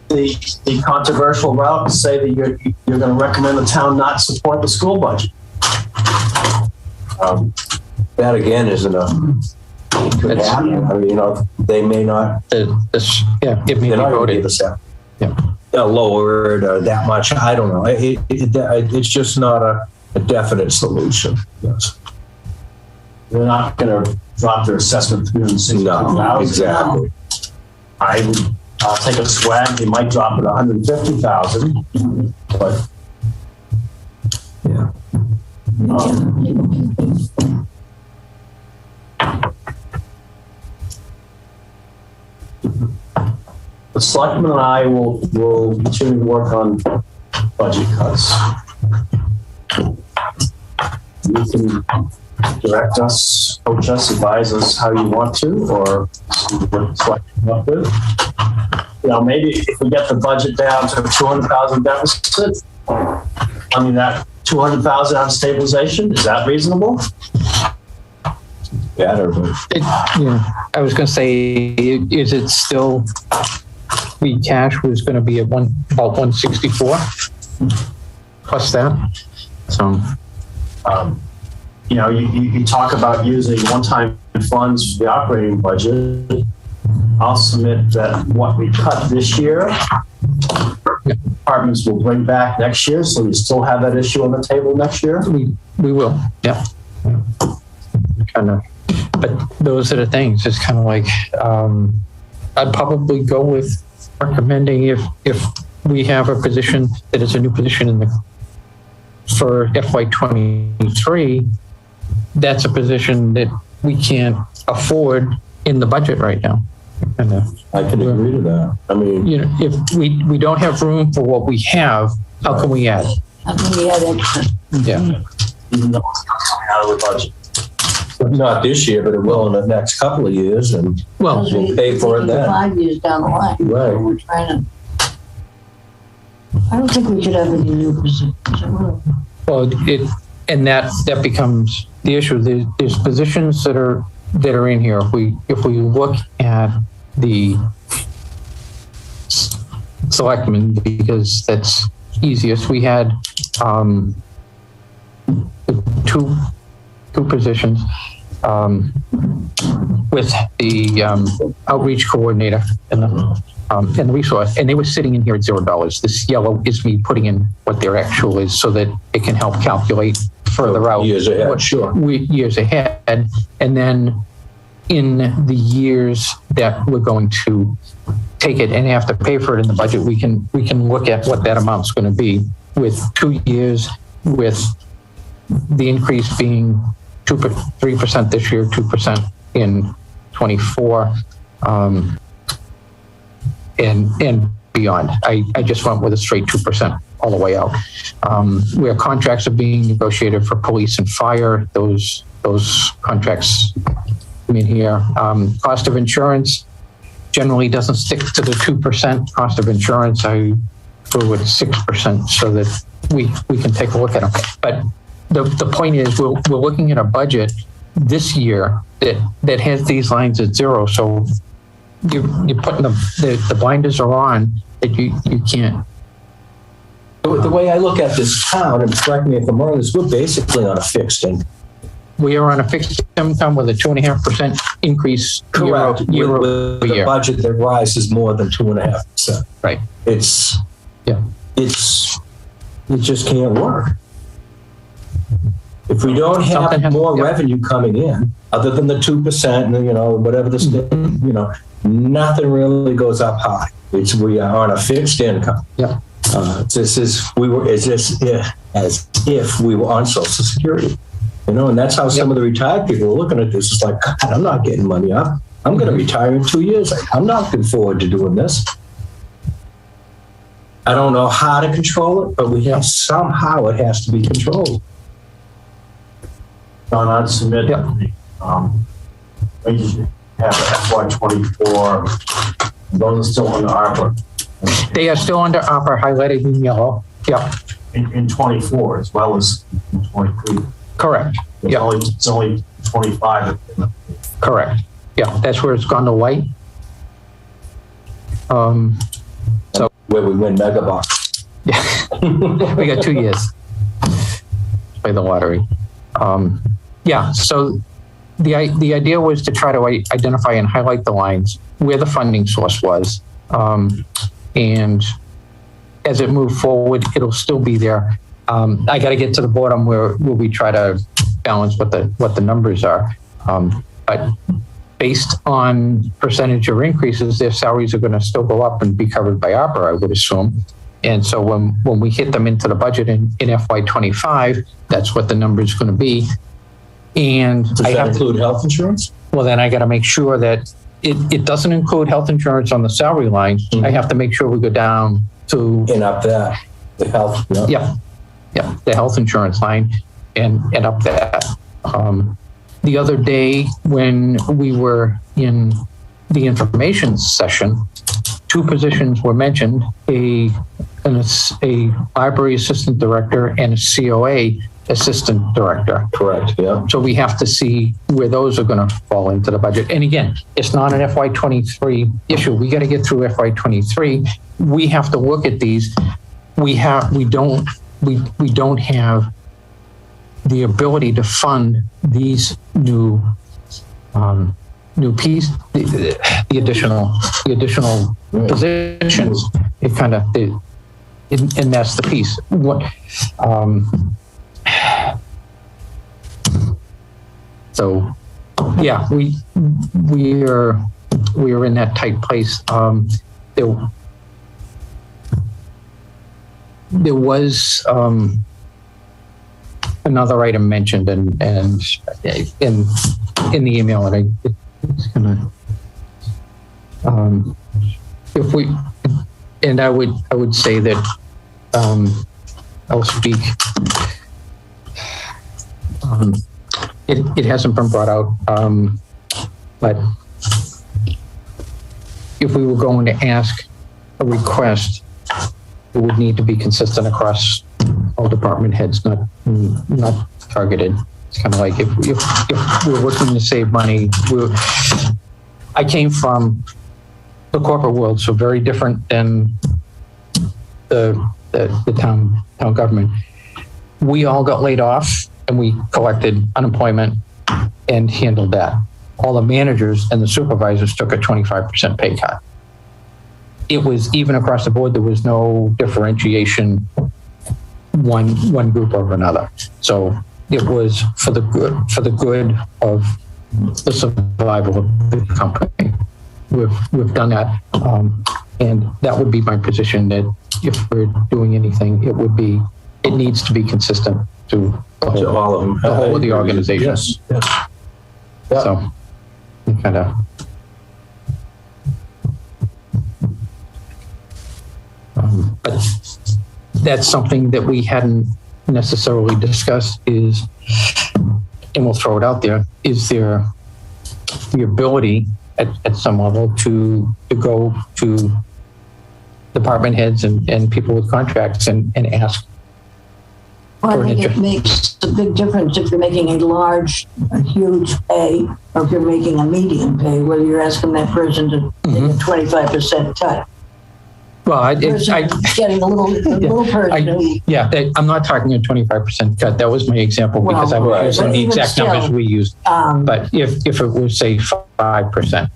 the controversial route and say that you're going to recommend the town not support the school budget? That again isn't a. Could happen. I mean, you know, they may not. It may be voted. They'll lower it or that much. I don't know. It's just not a definite solution. Yes. They're not going to drop their assessment $360,000. No, exactly. I'll take a swag. They might drop it $150,000, but yeah. The selectmen and I will continue to work on budget cuts. You can direct us, coach us, advise us how you want to, or see what the selectmen come up with. You know, maybe if we get the budget down to a $200,000 deficit, I mean, that $200,000 on stabilization, is that reasonable? Better, but I was going to say, is it still free cash was going to be at about 164 plus that? So, you know, you talk about using one-time funds for the operating budget. I'll submit that what we cut this year, departments will bring back next year, so we still have that issue on the table next year. we will, yeah. Kind of, but those are the things. It's kind of like I'd probably go with recommending if we have a position that is a new position for FY23, that's a position that we can't afford in the budget right now. And I can agree to that. I mean, you know, if we don't have room for what we have, how can we add? How can we add extra? Yeah. Even though it's not coming out of the budget. Not this year, but it will in the next couple of years, and Well, we'll pay for it then. 5 years down the line. Right. We're trying to. I don't think we should have any new positions. well, and that becomes the issue. There's positions that are in here. If we look at the selectmen, because that's easiest, we had two positions with the outreach coordinator and the resource, and they were sitting in here at $0. This yellow is me putting in what their actual is so that it can help calculate further out. Years ahead, sure. Years ahead. And then in the years that we're going to take it and have to pay for it in the budget, we can look at what that amount's going to be with 2 years, with the increase being 3% this year, 2% in 24, and beyond. I just went with a straight 2% all the way out. Where contracts are being negotiated for police and fire, those contracts come in here. Cost of insurance generally doesn't stick to the 2% cost of insurance. I go with 6% so that we can take a look at them. But the point is, we're looking at a budget this year that has these lines at zero. So you're putting the blinders are on that you can't. The way I look at this town, and correct me if I'm wrong, is we're basically on a fixed income. We are on a fixed income with a 2.5% increase Correct. year With over the year. budget that rises more than 2.5%. Right. It just can't work. If we don't have more revenue coming in, other than the 2%, and whatever the state, nothing really goes up high. We are on a fixed income. Yeah. As if we were on Social Security, and that's how some of the retired people are looking at this. It's like, God, I'm not getting money up. I'm going to retire in 2 years. I'm not looking forward to doing this. I don't know how to control it, but somehow it has to be controlled. John, I'd submit we just have FY24. Those are still under ARPA. They are still under ARPA, highlighted in yellow. Yep. In 24 as well as in 23. Correct. Yeah. It's only 25. Correct. Yeah, that's where it's gone to white. So where we win mega bucks. Yeah, we got 2 years. Play the lottery. Yeah. So the idea was to try to identify and highlight the lines where the funding source was, and as it moved forward, it'll still be there. I got to get to the bottom where we try to balance what the numbers are. But based on percentage of increases, their salaries are going to still go up and be covered by ARPA, I would assume. And so when we hit them into the budget in FY25, that's what the number is going to be. And does that include health insurance? Well, then I got to make sure that it doesn't include health insurance on the salary line. I have to make sure we go down to up that the health. Yeah, the health insurance line and up that. The other day when we were in the information session, 2 positions were mentioned: a library assistant director and a COA assistant director. Correct. Yeah. So we have to see where those are going to fall into the budget. And again, it's not an FY23 issue. We got to get through FY23. We have to look at these. We don't have the ability to fund these new piece, the additional positions. It kind of, and that's the piece. So, yeah, we are in that tight place. There was another item mentioned, and in the email, and it's gonna if we, and I would say that I'll speak it hasn't been brought out, but if we were going to ask a request, it would need to be consistent across all department heads, not targeted. It's kind of like if we're looking to save money, I came from the corporate world, so very different than the town government. We all got laid off and we collected unemployment and handled that. All the managers and the supervisors took a 25% pay cut. It was even across the board. There was no differentiation one group over another. So it was for the good of the survival of the company. We've done that, and that would be my position, that if we're doing anything, it needs to be consistent to the whole, all of them. the whole of the organization. Yes. Yeah. So kind of. But that's something that we hadn't necessarily discussed is, and we'll throw it out there, is there the ability at some level to go to department heads and people with contracts and ask? Well, I think it makes a big difference if you're making a huge pay, or if you're making a median pay, whether you're asking that person to take a 25% cut. Well, Getting a little person. I'm not talking a 25% cut. That was my example because I was using the exact numbers we used. But if it was, say, 5%,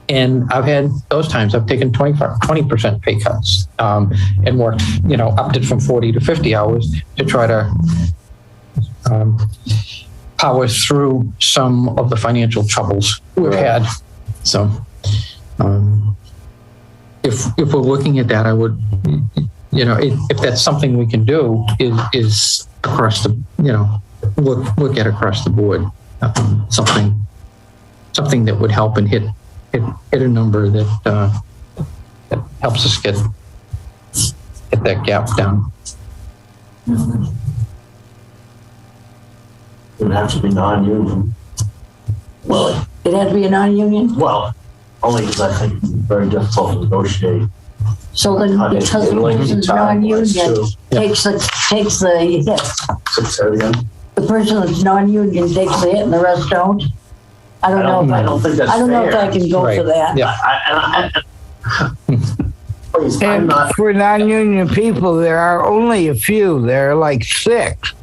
and I've had those times, I've taken 20% pay cuts and worked, upped it from 40 to 50 hours to try to power through some of the financial troubles we've had. So, if we're looking at that, I would, if that's something we can do, is across the, look at across the board, something that would help and hit a number that helps us get that gap down. It would have to be non-union. Well, it had to be a non-union? Well, only because I think it's very difficult to negotiate. So then, because the person's non-union takes the hit. 6:30. The person that's non-union takes the hit and the rest don't? I don't know if I can go for that. Yeah. Please, And for non-union people, there are only a few. There are like 6.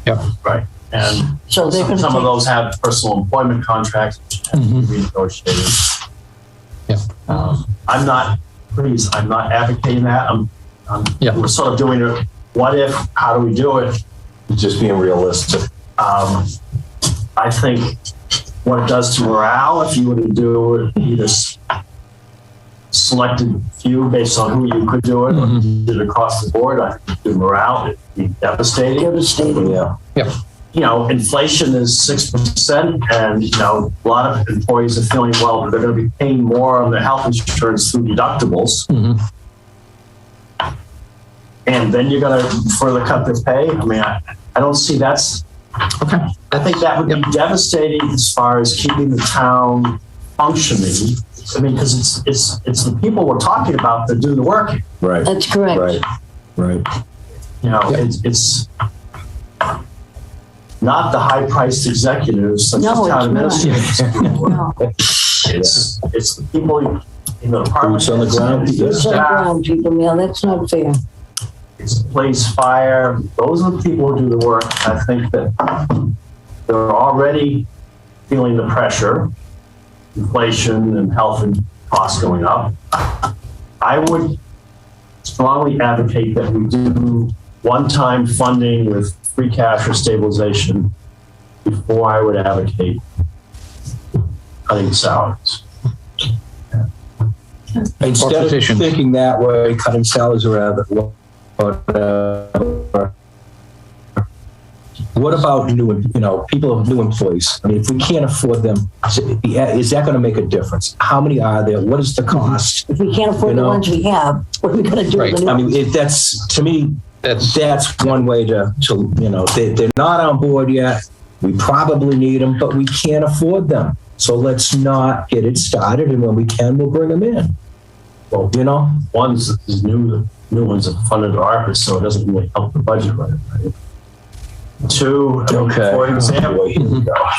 Yep. Right. And So some of those have personal employment contracts which have to be renegotiated. Yeah. I'm not advocating that. We're sort of doing it. What if? How do we do it? Just being realistic. I think what it does to morale, if you were to do it, either selected few based on who you could do it, or did it across the board, I think the morale would be devastating. Yeah. Yep. Inflation is 6%, and a lot of employees are feeling, well, they're going to be paying more on their health insurance through deductibles. And then you're going to further cut their pay. I mean, I don't see that's. Okay. I think that would be devastating as far as keeping the town functioning. I mean, because it's the people we're talking about that do the work. Right. That's correct. Right. It's not the high-priced executives such as town administrators. It's the people in the department. Boots on the ground. Boots on the ground people, yeah, that's not fair. It's police, fire. Those are the people who do the work. I think that they're already feeling the pressure, inflation and health and costs going up. I would strongly advocate that we do one-time funding with free cash or stabilization before I would advocate cutting salaries. Instead of thinking that way, cutting salaries or whatever. What about people of new employees? I mean, if we can't afford them, is that going to make a difference? How many are there? What is the cost? If we can't afford the ones we have, what are we going to do with the new ones? I mean, that's one way to they're not on board yet. We probably need them, but we can't afford them. So let's not get it started, and when we can, we'll bring them in. Well, You know? one's is new ones are funded to ARPA, so it doesn't really help the budget right. Two, I mean, for example,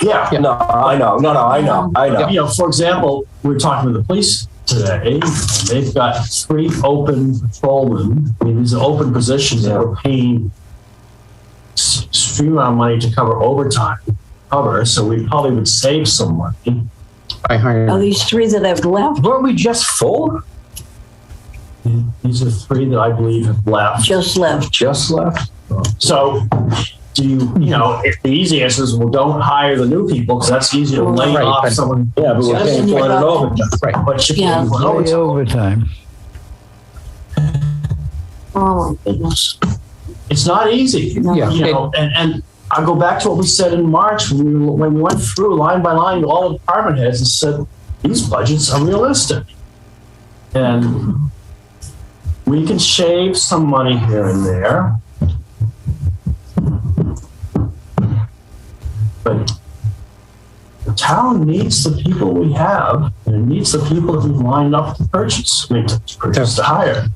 yeah, No, I know. you know, for example, we were talking with the police today, and they've got 3 open patrolmen. I mean, these are open positions that we're paying extreme amount of money to cover overtime so we probably would save some money. I hired. Are these 3 that have left? Weren't we just full? These are 3 that I believe have left. Just left. Just left? So, do you know, if the easy answer is, well, don't hire the new people because that's easier to lay Right, off but- someone. Yeah, but we're paying for it overtime. Right. But you're Yeah. paying for Pay overtime. overtime. Oh, my goodness. It's not easy. No. Yeah. You know, and I go back to what we said in March when we went through line by line to all the department heads and said, these budgets are realistic. And we can shave some money here and there. But the town needs the people we have, and it needs the people who've lined up to purchase, to hire.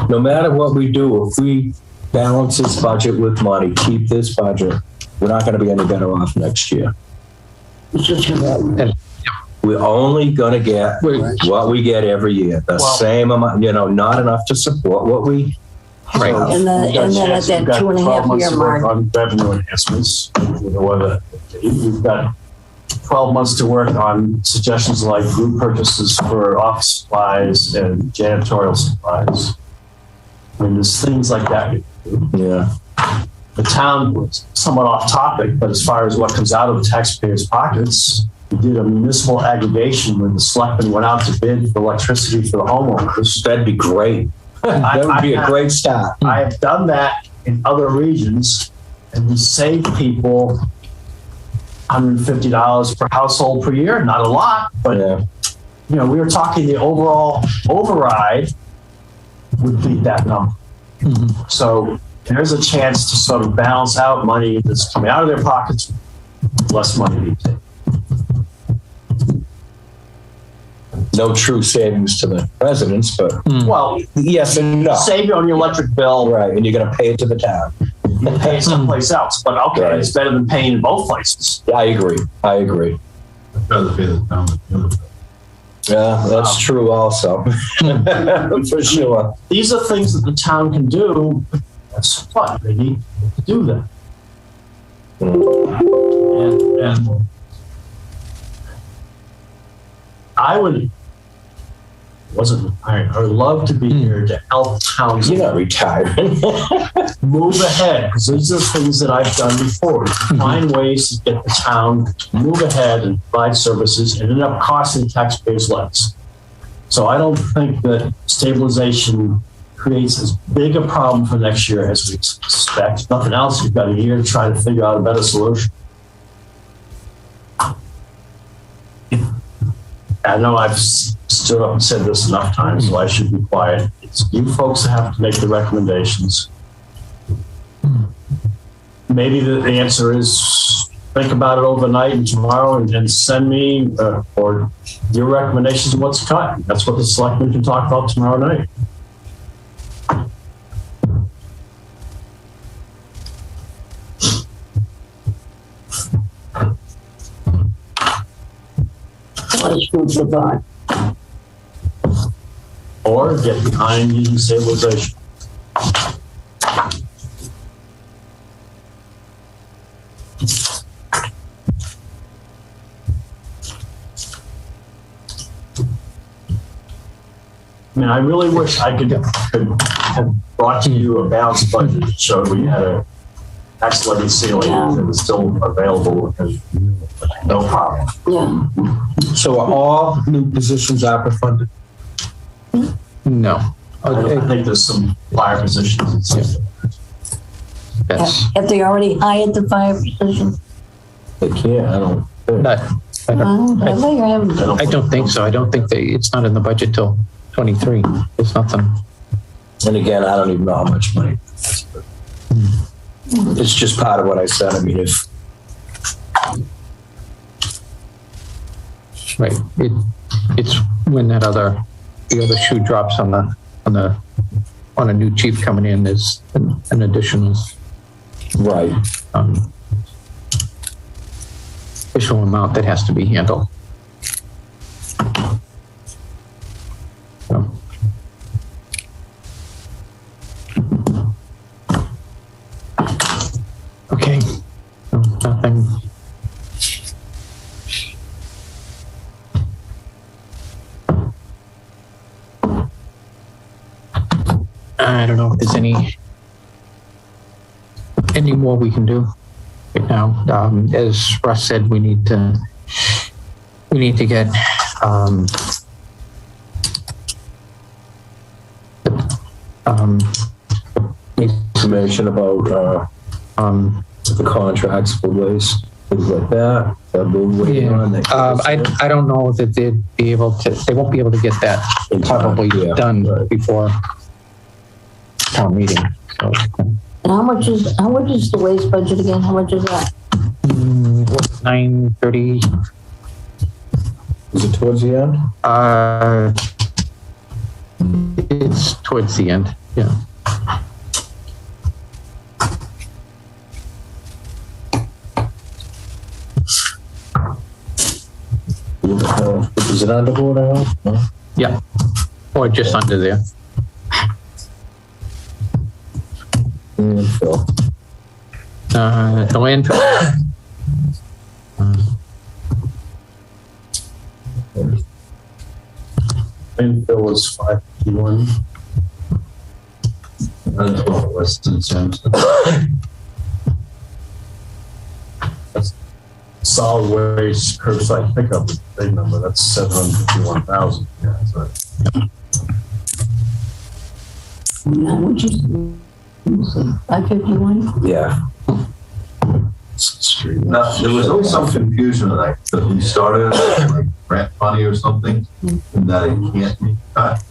No matter what we do, if we balance this budget with money, keep this budget, we're not going to be any better off next year. It's just gonna- We're only going to get what we get every year, the same amount, you know, not enough to support what we Right. have. And then at that 2.5-year mark. On revenue enhancements, you know, whether we've got 12 months to work on suggestions like group purchases for office supplies and janitorial supplies. I mean, there's things like that. Yeah. The town was somewhat off topic, but as far as what comes out of the taxpayers' pockets, we did a municipal aggregation when the selectmen went out to bid for electricity for the homeowners. That'd be great. That would be a great start. I have done that in other regions, and we saved people $150 per household per year. Not a lot, but Yeah. you know, we were talking the overall override would beat that number. So there's a chance to sort of balance out money that's coming out of their pockets, less money being taken. No true savings to the residents, but Well, yes and no. save you on your electric bill, Right, and you're going to pay it to the town. pay it someplace else. But okay, Right. it's better than paying in both places. I agree. Yeah, that's true also. For sure. These are things that the town can do. But guess what? They need to do that. And I would love to be here to help towns You're not retiring. move ahead, because these are things that I've done before. Find ways to get the town to move ahead and provide services and end up costing taxpayers less. So I don't think that stabilization creates as big a problem for next year as we expect. If nothing else, we've got a year to try to figure out a better solution. I know I've stood up and said this enough times, so I should be quiet. It's you folks that have to make the recommendations. Maybe the answer is think about it overnight and tomorrow and send me or your recommendations of what's cut. That's what the selectmen can talk about tomorrow night. That's food for thought. Or get behind using stabilization. I mean, I really wish I could have brought to you a balanced budget that showed we had a tax levy ceiling that was still available and no problem. Yeah. So are all new positions ARPA funded? No. I think there's some fire positions and stuff. That's Have they already hired the fire position? They can't, I don't think. not, I don't, Have they or haven't? I don't think so. I don't think it's not in the budget till 23. There's nothing. And again, I don't even know how much money. It's just part of what I said. I mean, if Right. It's when the other shoe drops on a new chief coming in, there's an additional right, additional amount that has to be handled. So. Okay. So nothing. I don't know if there's any more we can do right now. As Russ said, we need to get information about the contracts for waste, things like that. That we're waiting on. I don't know that they'd be able to. They won't be able to get that probably done before town meeting. So. And how much is the waste budget again? How much is that? 930. Is it towards the end? It's towards the end. Yeah. Is it under water? No? Yeah. Or just under there. Landfill. The landfill. Landfill was 551. That's what Weston Sampson. That's solid waste curbside pickup is a big number. That's 751,000. Yeah, that's right. How much is 551? Yeah. Now, there was always some confusion, like, that we started like grant money or something, and that it can't be cut.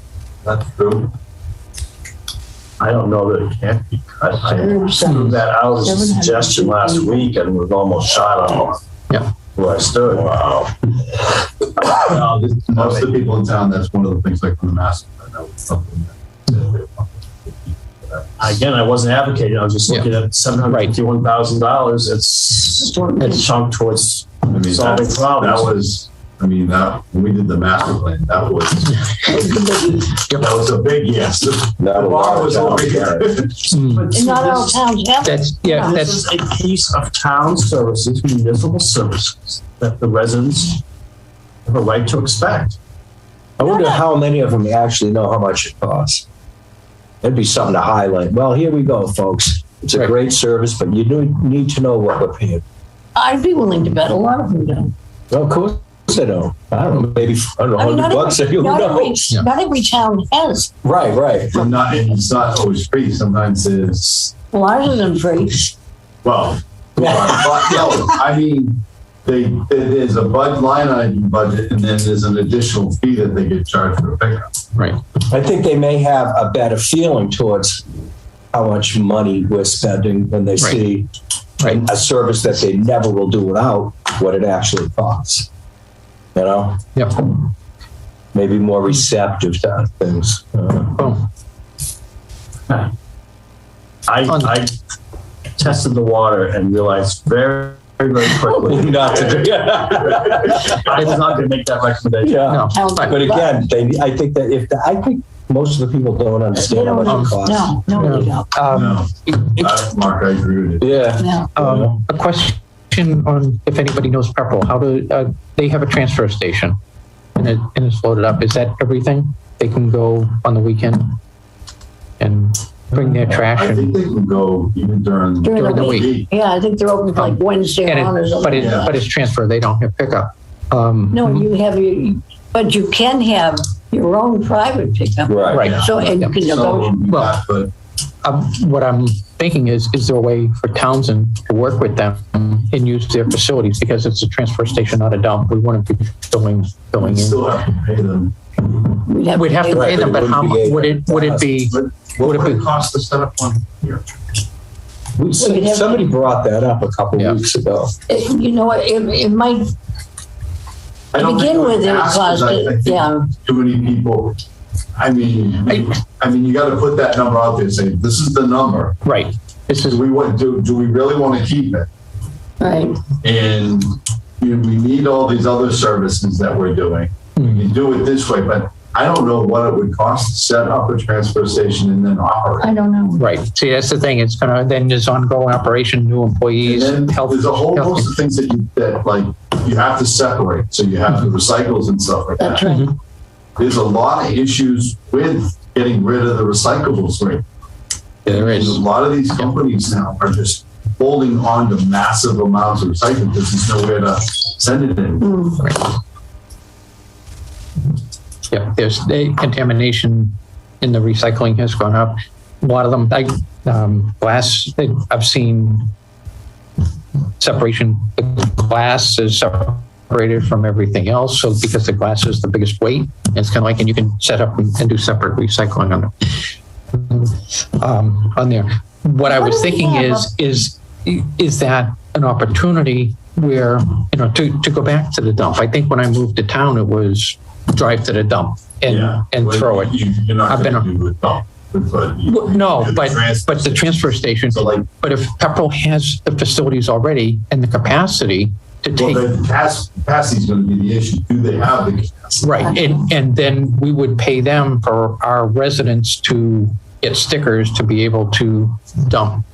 That's true. I don't know that it can't be cut. I threw that out as a suggestion last week and was almost shot on where I stood. Wow. Most of the people in town, that's one of the things, like from the master plan, that was something that. Again, I wasn't advocating. I was just looking at $751,000. It's chunk towards solving problems. That was, that when we did the master plan, that was a big yes. The bar was over here. And not all towns have it. This is a piece of town services, municipal services that the residents have a right to expect. I wonder how many of them actually know how much it costs. That'd be something to highlight. Well, here we go, folks. It's a great service, but you do need to know what we're paying. I'd be willing to bet a lot of them don't. Well, of course they don't. I don't know, maybe, $100 who knows? Not every town has. Right. But it's not always free. Sometimes it's. Well, ours isn't free. Well, there's a line item budget, and then there's an additional fee that they get charged for pickup. Right. I think they may have a better feeling towards how much money we're spending when they see a service that they never will do without what it actually costs. You know? Yep. Maybe more receptive to things. I tested the water and realized very quickly not to do. I was not going to make that recommendation. Yeah. No. But again, I think most of the people don't understand how much it costs. No, they don't. Mark, I agree with you. Yeah. A question on if anybody knows Pepperell. How do they have a transfer station and it's loaded up? Is that everything? They can go on the weekend and bring their trash. I think they can go even during the week. Yeah, I think they're open like Wednesday on or something. But it's transfer. They don't have pickup. No, you have but you can have your own private pickup. Right. So and you can negotiate. but what I'm thinking is there a way for Townsend to work with them and use their facilities, because it's a transfer station, not a dump? We wouldn't be going We in. still have to pay them. We'd have to pay them, but how much would it be? What would it cost to set up one here? Somebody brought that up a couple weeks ago. You know what, it might, I to don't begin think with, it ask, 'cause cost, I think yeah. Too many people. I mean, you got to put that number out there and say, this is the number. Right. This is, Do we really want to keep it? Right. And we need all these other services that we're doing. We can do it this way, but I don't know what it would cost to set up a transfer station and then operate. I don't know. right. See, that's the thing. It's gonna, then there's ongoing operation, new employees, And then health. there's a whole health- host of things that like you have to separate. So you have the recycles and stuff like That's that. right. There's a lot of issues with getting rid of the recyclables rate. There And is. a lot of these companies now are just holding on to massive amounts of recycling because there's nowhere to send it in. Yeah, there's the contamination in the recycling has gone up. A lot of them, glass, I've seen separation. The glass is separated from everything else. So because the glass is the biggest weight, it's kind of like, and you can set up and do separate recycling on there. What I was thinking is that an opportunity where, to go back to the dump. I think when I moved to town, it was drive to the dump and throw it. You're not I've been going to do it, no. But the transfer station. So like, But if Pepperell has the facilities already and the capacity to take. well, the capacity is going to be the issue. Do they have the capacity? Right, and then we would pay them for our residents to get stickers to be able to dump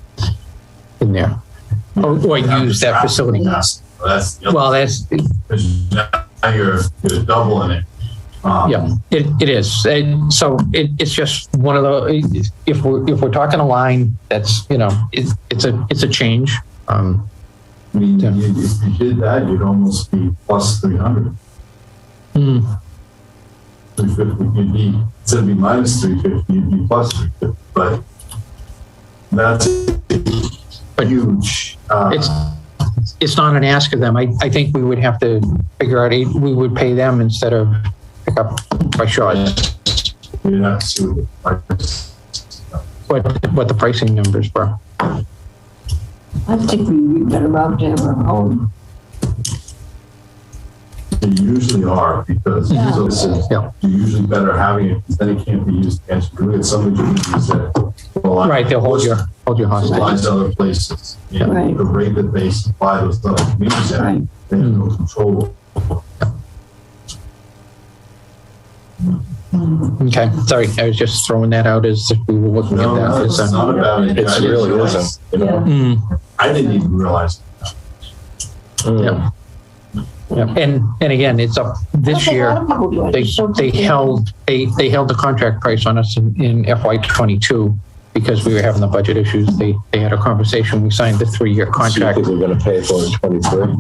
in there. Or use that facility. Well, that's, Because now you're doubling it. yeah, it is. And so it's just one of the, if we're talking a line that's, it's a change. I mean, Yeah. if you did that, you'd almost be plus 300. 350, you'd be, instead of be minus 350, you'd be plus 350. But that's a huge. It's not an ask of them. I think we would have to figure out, we would pay them instead of pick up by short. You're not sued. What the pricing numbers were. I think we'd be better off to have our own. They usually are because Yeah. you're usually better having it because then it can't be used against you. Look at somebody who uses it. Right, they'll hold your hostage. Supplies other places. And Right. the rate that they supply those other communities at, Right. they have no control. Okay, sorry, I was just throwing that out as if we were looking at that. It's as a- not a bad idea. It really isn't. You know, Mm, I didn't even realize. yeah. Yeah. And again, it's up this year. They held the contract price on us in FY '22 because we were having the budget issues. They had a conversation. We signed the 3-year So you contract. think we're going to pay for it in 23?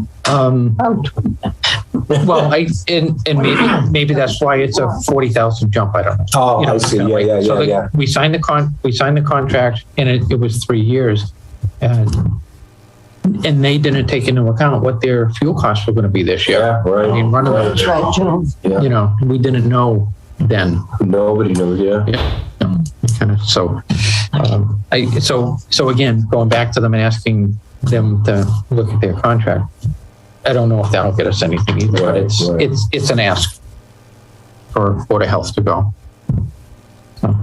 Well, and maybe that's why it's a 40,000 jump. I don't know. Oh, You know, I see. kind of way. So Yeah. we signed the contract, and it was 3 years, and they didn't take into account what their fuel costs were going to be this year. Yeah, right. I mean, run of That's right, Joe. Yeah. we didn't know then. Nobody knows, yeah. Yeah, kind of. So, so again, going back to them and asking them to look at their contract. I don't know if that'll get us anything either, but Right. it's an ask for Board of Health to go. So,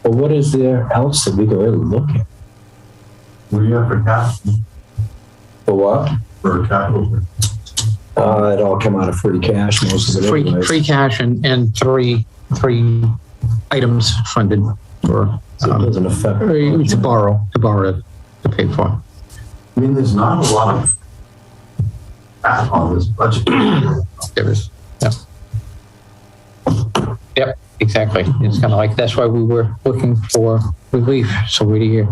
Well, what is there else that we can really look at? What do you have for capital? For what? For capital? It all come out of free cash, most of it anyways. free cash and three items funded for So it doesn't affect. to borrow to pay for. I mean, there's not a lot of fat on this budget. There is. Yeah. Yep, exactly. It's kind of like, that's why we were looking for relief. So we're here.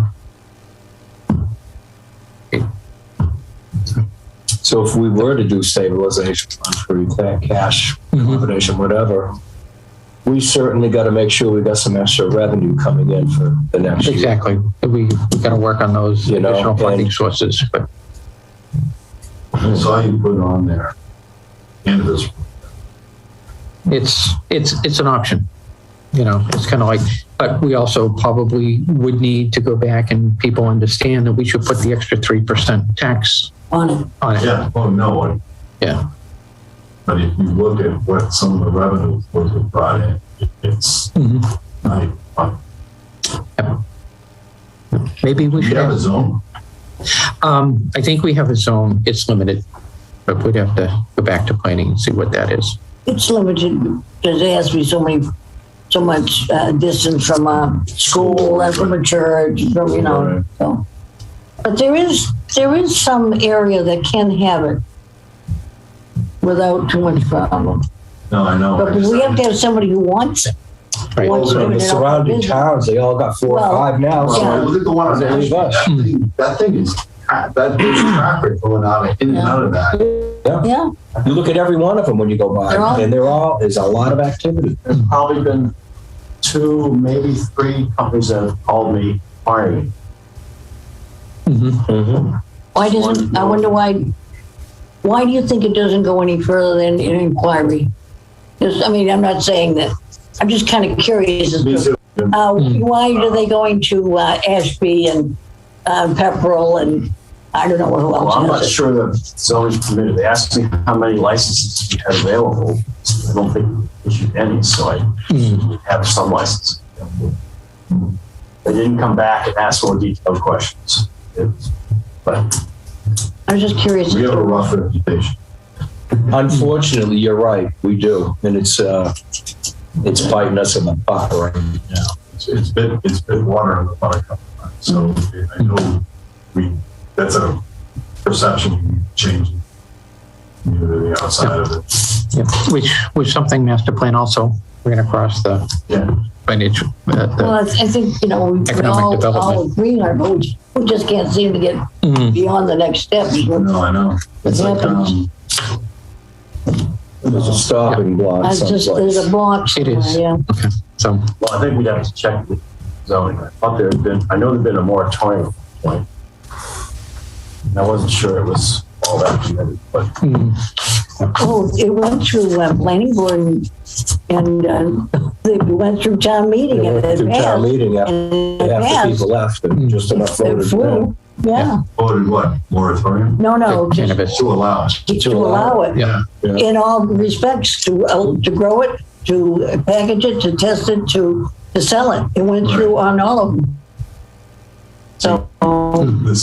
So if we were to do stabilization fund for that cash, combination, whatever, we certainly got to make sure we got some extra revenue coming in for the next year. Exactly. We got to work on those You know, additional funding and- sources, but I saw you put on there. Cannabis. it's an option. You know, it's kind of like, but we also probably would need to go back and people understand that we should put the extra 3% tax On it. on it. Yeah, oh, no. Yeah. But if you look at what some of the revenue was brought in, it's Mhm. not, Maybe we we should have a have, zone. I think we have a zone, it's limited, but we'd have to go back to planning and see what that is. It's limited because it has to be so much distance from a school and from a church, from, you know, so. But there is some area that can have it without too much problem. No, I know. But we have to have somebody who wants it. Right. Wants to The do it in our surrounding business. towns, they all got 4 or Well, 5 now. Well, Yeah. look at the one on There's Ashby. us. That thing is, that there's traffic going out in and out of that. Yeah, You look at every one of them when you go by, They're all- and there's a lot of activity. There's probably been 2, maybe 3 companies that have called me hiring. Mhm. why doesn't, I wonder why do you think it doesn't go any further than an inquiry? Just, I mean, I'm not saying that, I'm just kind of curious as Me to, too. why are they going to Ashby and Pepperell and I don't know who Well, I'm else not has it. sure that it's always permitted. They asked me how many licenses we had available. I don't think we issued any, so I Mhm. have some licenses. They didn't come back and ask more detailed questions. But I was just curious. We have a rough reputation. Unfortunately, you're right, we do, and it's biting us in the butt right now. It's been water in the butt a couple of times. So I know that's a perception we need to change. You know, the outside of it. Yeah. Which something master plan also, we're going to cross the Yeah. financial, Well, I think, you know, we Economic all development. agree on it, we just can't seem to get Mhm. beyond the next step. No, I know. It's like, happens. There's a stopping block It's just, there's someplace. a block It is. somewhere, yeah. So, well, I think we'd have to check the zoning. I thought there had been, I know there'd been a moratorium at one point. And I wasn't sure it was all that committed, but Oh, it went through planning board and it went through town meeting They and went it through town passed. meeting after And it half the passed. people left, and just enough It voted for flew, yeah. voted what? Moratorium? No, just cannabis. To allow. to allow it. yeah. In all respects, to grow it, to package it, to test it, to sell it. It went through on all of them. So, The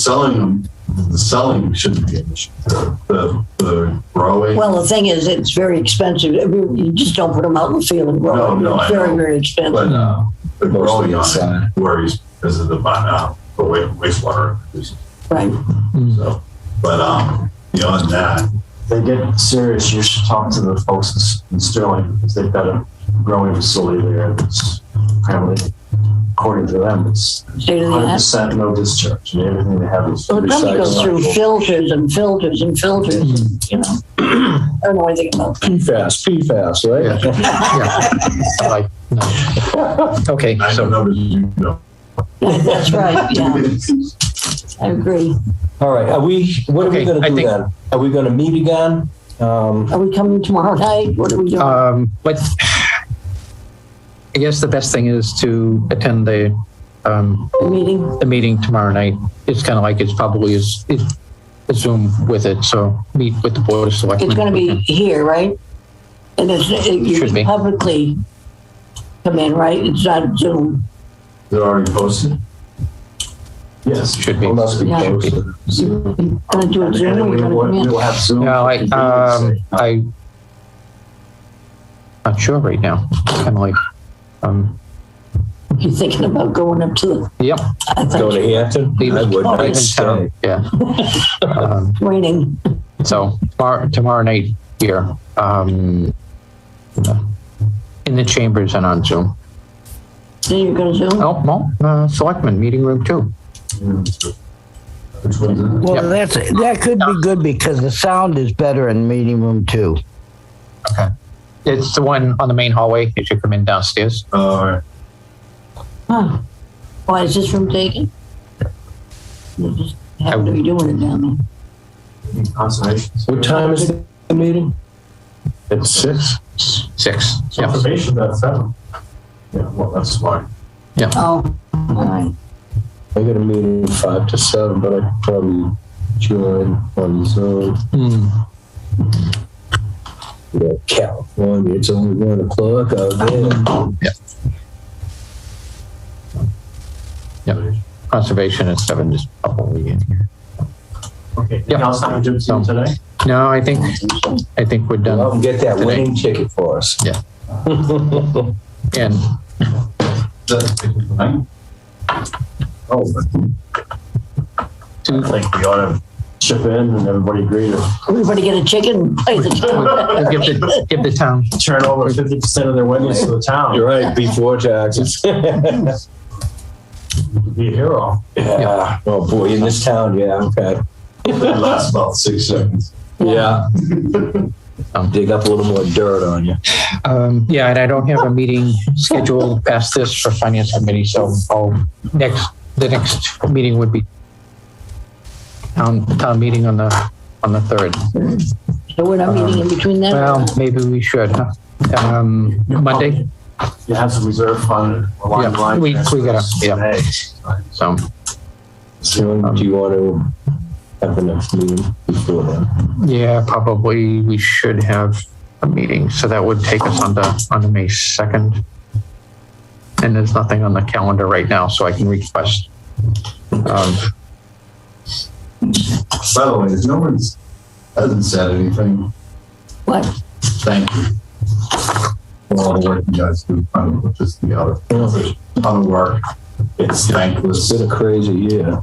selling shouldn't be an issue. The growing. well, the thing is, it's very expensive. You just don't put them out in the field and grow them. No, It's I very, know. very expensive. But the Mostly growing on inside. it worries because of the wastewater. Right. So, but beyond that, if they get serious, you should talk to the folks in Sterling because they've got a growing facility there that's apparently, according to them, it's State of the art. 100% no discharge. And everything they have is Well, it probably goes through recyclable. filters and filters and filters, and, you know. I don't know anything about that. PFAS, right? Yeah. Like, no. Okay, I so know numbers you know. That's right, yeah. I agree. All right, what are we Okay, gonna I do think- then? Are we gonna meet again? Are we coming tomorrow night? What are we doing? but I guess the best thing is to attend the Meeting? tomorrow night. It's kind of like it's probably is a Zoom with it, so meet with the board of selectmen. It's gonna be here, right? And you Should be. can publicly come in, right? It's not Zoom. They're already posted. Yes. Should be. It must be Yeah. posted. Gonna do it Zoom, or you gonna come in? We'll have Zoom. No, for convenience sake. I not sure right now. Kind of like, You thinking about going up to the, yep. I Go to think, Hampton? Leave I it- would, leave I'd in stay. town, yeah. raining. So tomorrow night here, in the chambers and on Zoom. Then you're gonna Zoom? Oh, well, selectmen, meeting room 2. Which one's that? Well, that could be good because the sound is better in meeting room 2. Okay. It's the one on the main hallway as you come in downstairs. All right. Huh. Why is this room taken? You just happen to be doing it down there. Conservation. What time is the meeting? At 6? 6. Yeah. Conservation, that's 7. Yeah, well, that's why. Oh, all right. I got a meeting 5 to 7, but I could probably join on Zoom. Yeah, California, it's only 1 o'clock out there. Yep. Conservation at 7 is probably in here. Okay, Yep. anything else on the gym today? No, I think we're done. Well, get that today. winning ticket for us. Yeah. And Oh, I think we ought to chip in and everybody agree to Everybody get a chicken and play the game. give the town. turn over 50% of their winnings to the town. You're right, before taxes. Be a hero. Yeah. Oh, boy, in this town, yeah, okay. it lasts about 6 seconds. Yeah. Dig up a little more dirt on you. Yeah, and I don't have a meeting scheduled past this for finance committee, so the next meeting would be town meeting on the 3rd. So we're not meeting in between them? Well, maybe we should, huh? Monday. You have some reserve fund along the Yeah, line. we gotta, yeah. So, So, do you want to have the next meeting before then? yeah, probably we should have a meeting. So that would take us on to May 2nd. And there's nothing on the calendar right now, so I can request. By the way, if no one's hasn't said anything, What? thank you for all the work you guys do trying to put this together. It's a ton of work. It's thankless, It's been a crazy year.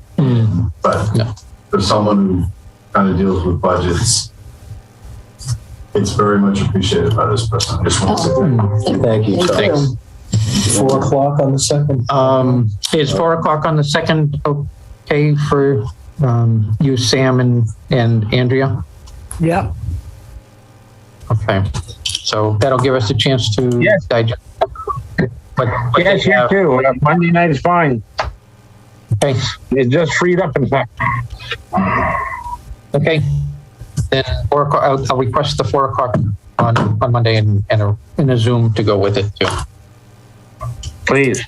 but No. for someone who kind of deals with budgets, it's very much appreciated by this person. I just want to say thank you. Thank you. Thanks. 4 o'clock on the 2nd? Is 4 o'clock on the 2nd okay for you, Sam, and Andrea? Yep. Okay. So that'll give us a chance to Yes. digest. What Yes, they here have. too. Monday night is fine. Okay. It just freed up, in fact. Okay. Then 4 o'clock, I'll request the 4 o'clock on Monday and a Zoom to go with it too. Please.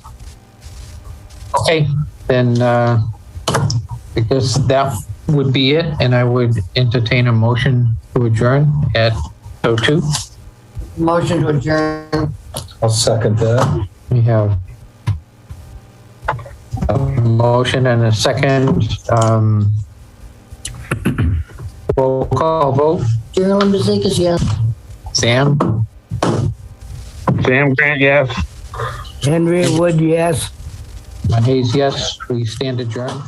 Okay. Then I guess that would be it, and I would entertain a motion to adjourn at 02. Motion to adjourn. I'll second that. We have a motion and a second. Roll call vote. Gerald Mazekas, yes. Sam? Sam Grant, yes. Henry Wood, yes. Hayes, yes. We stand adjourned.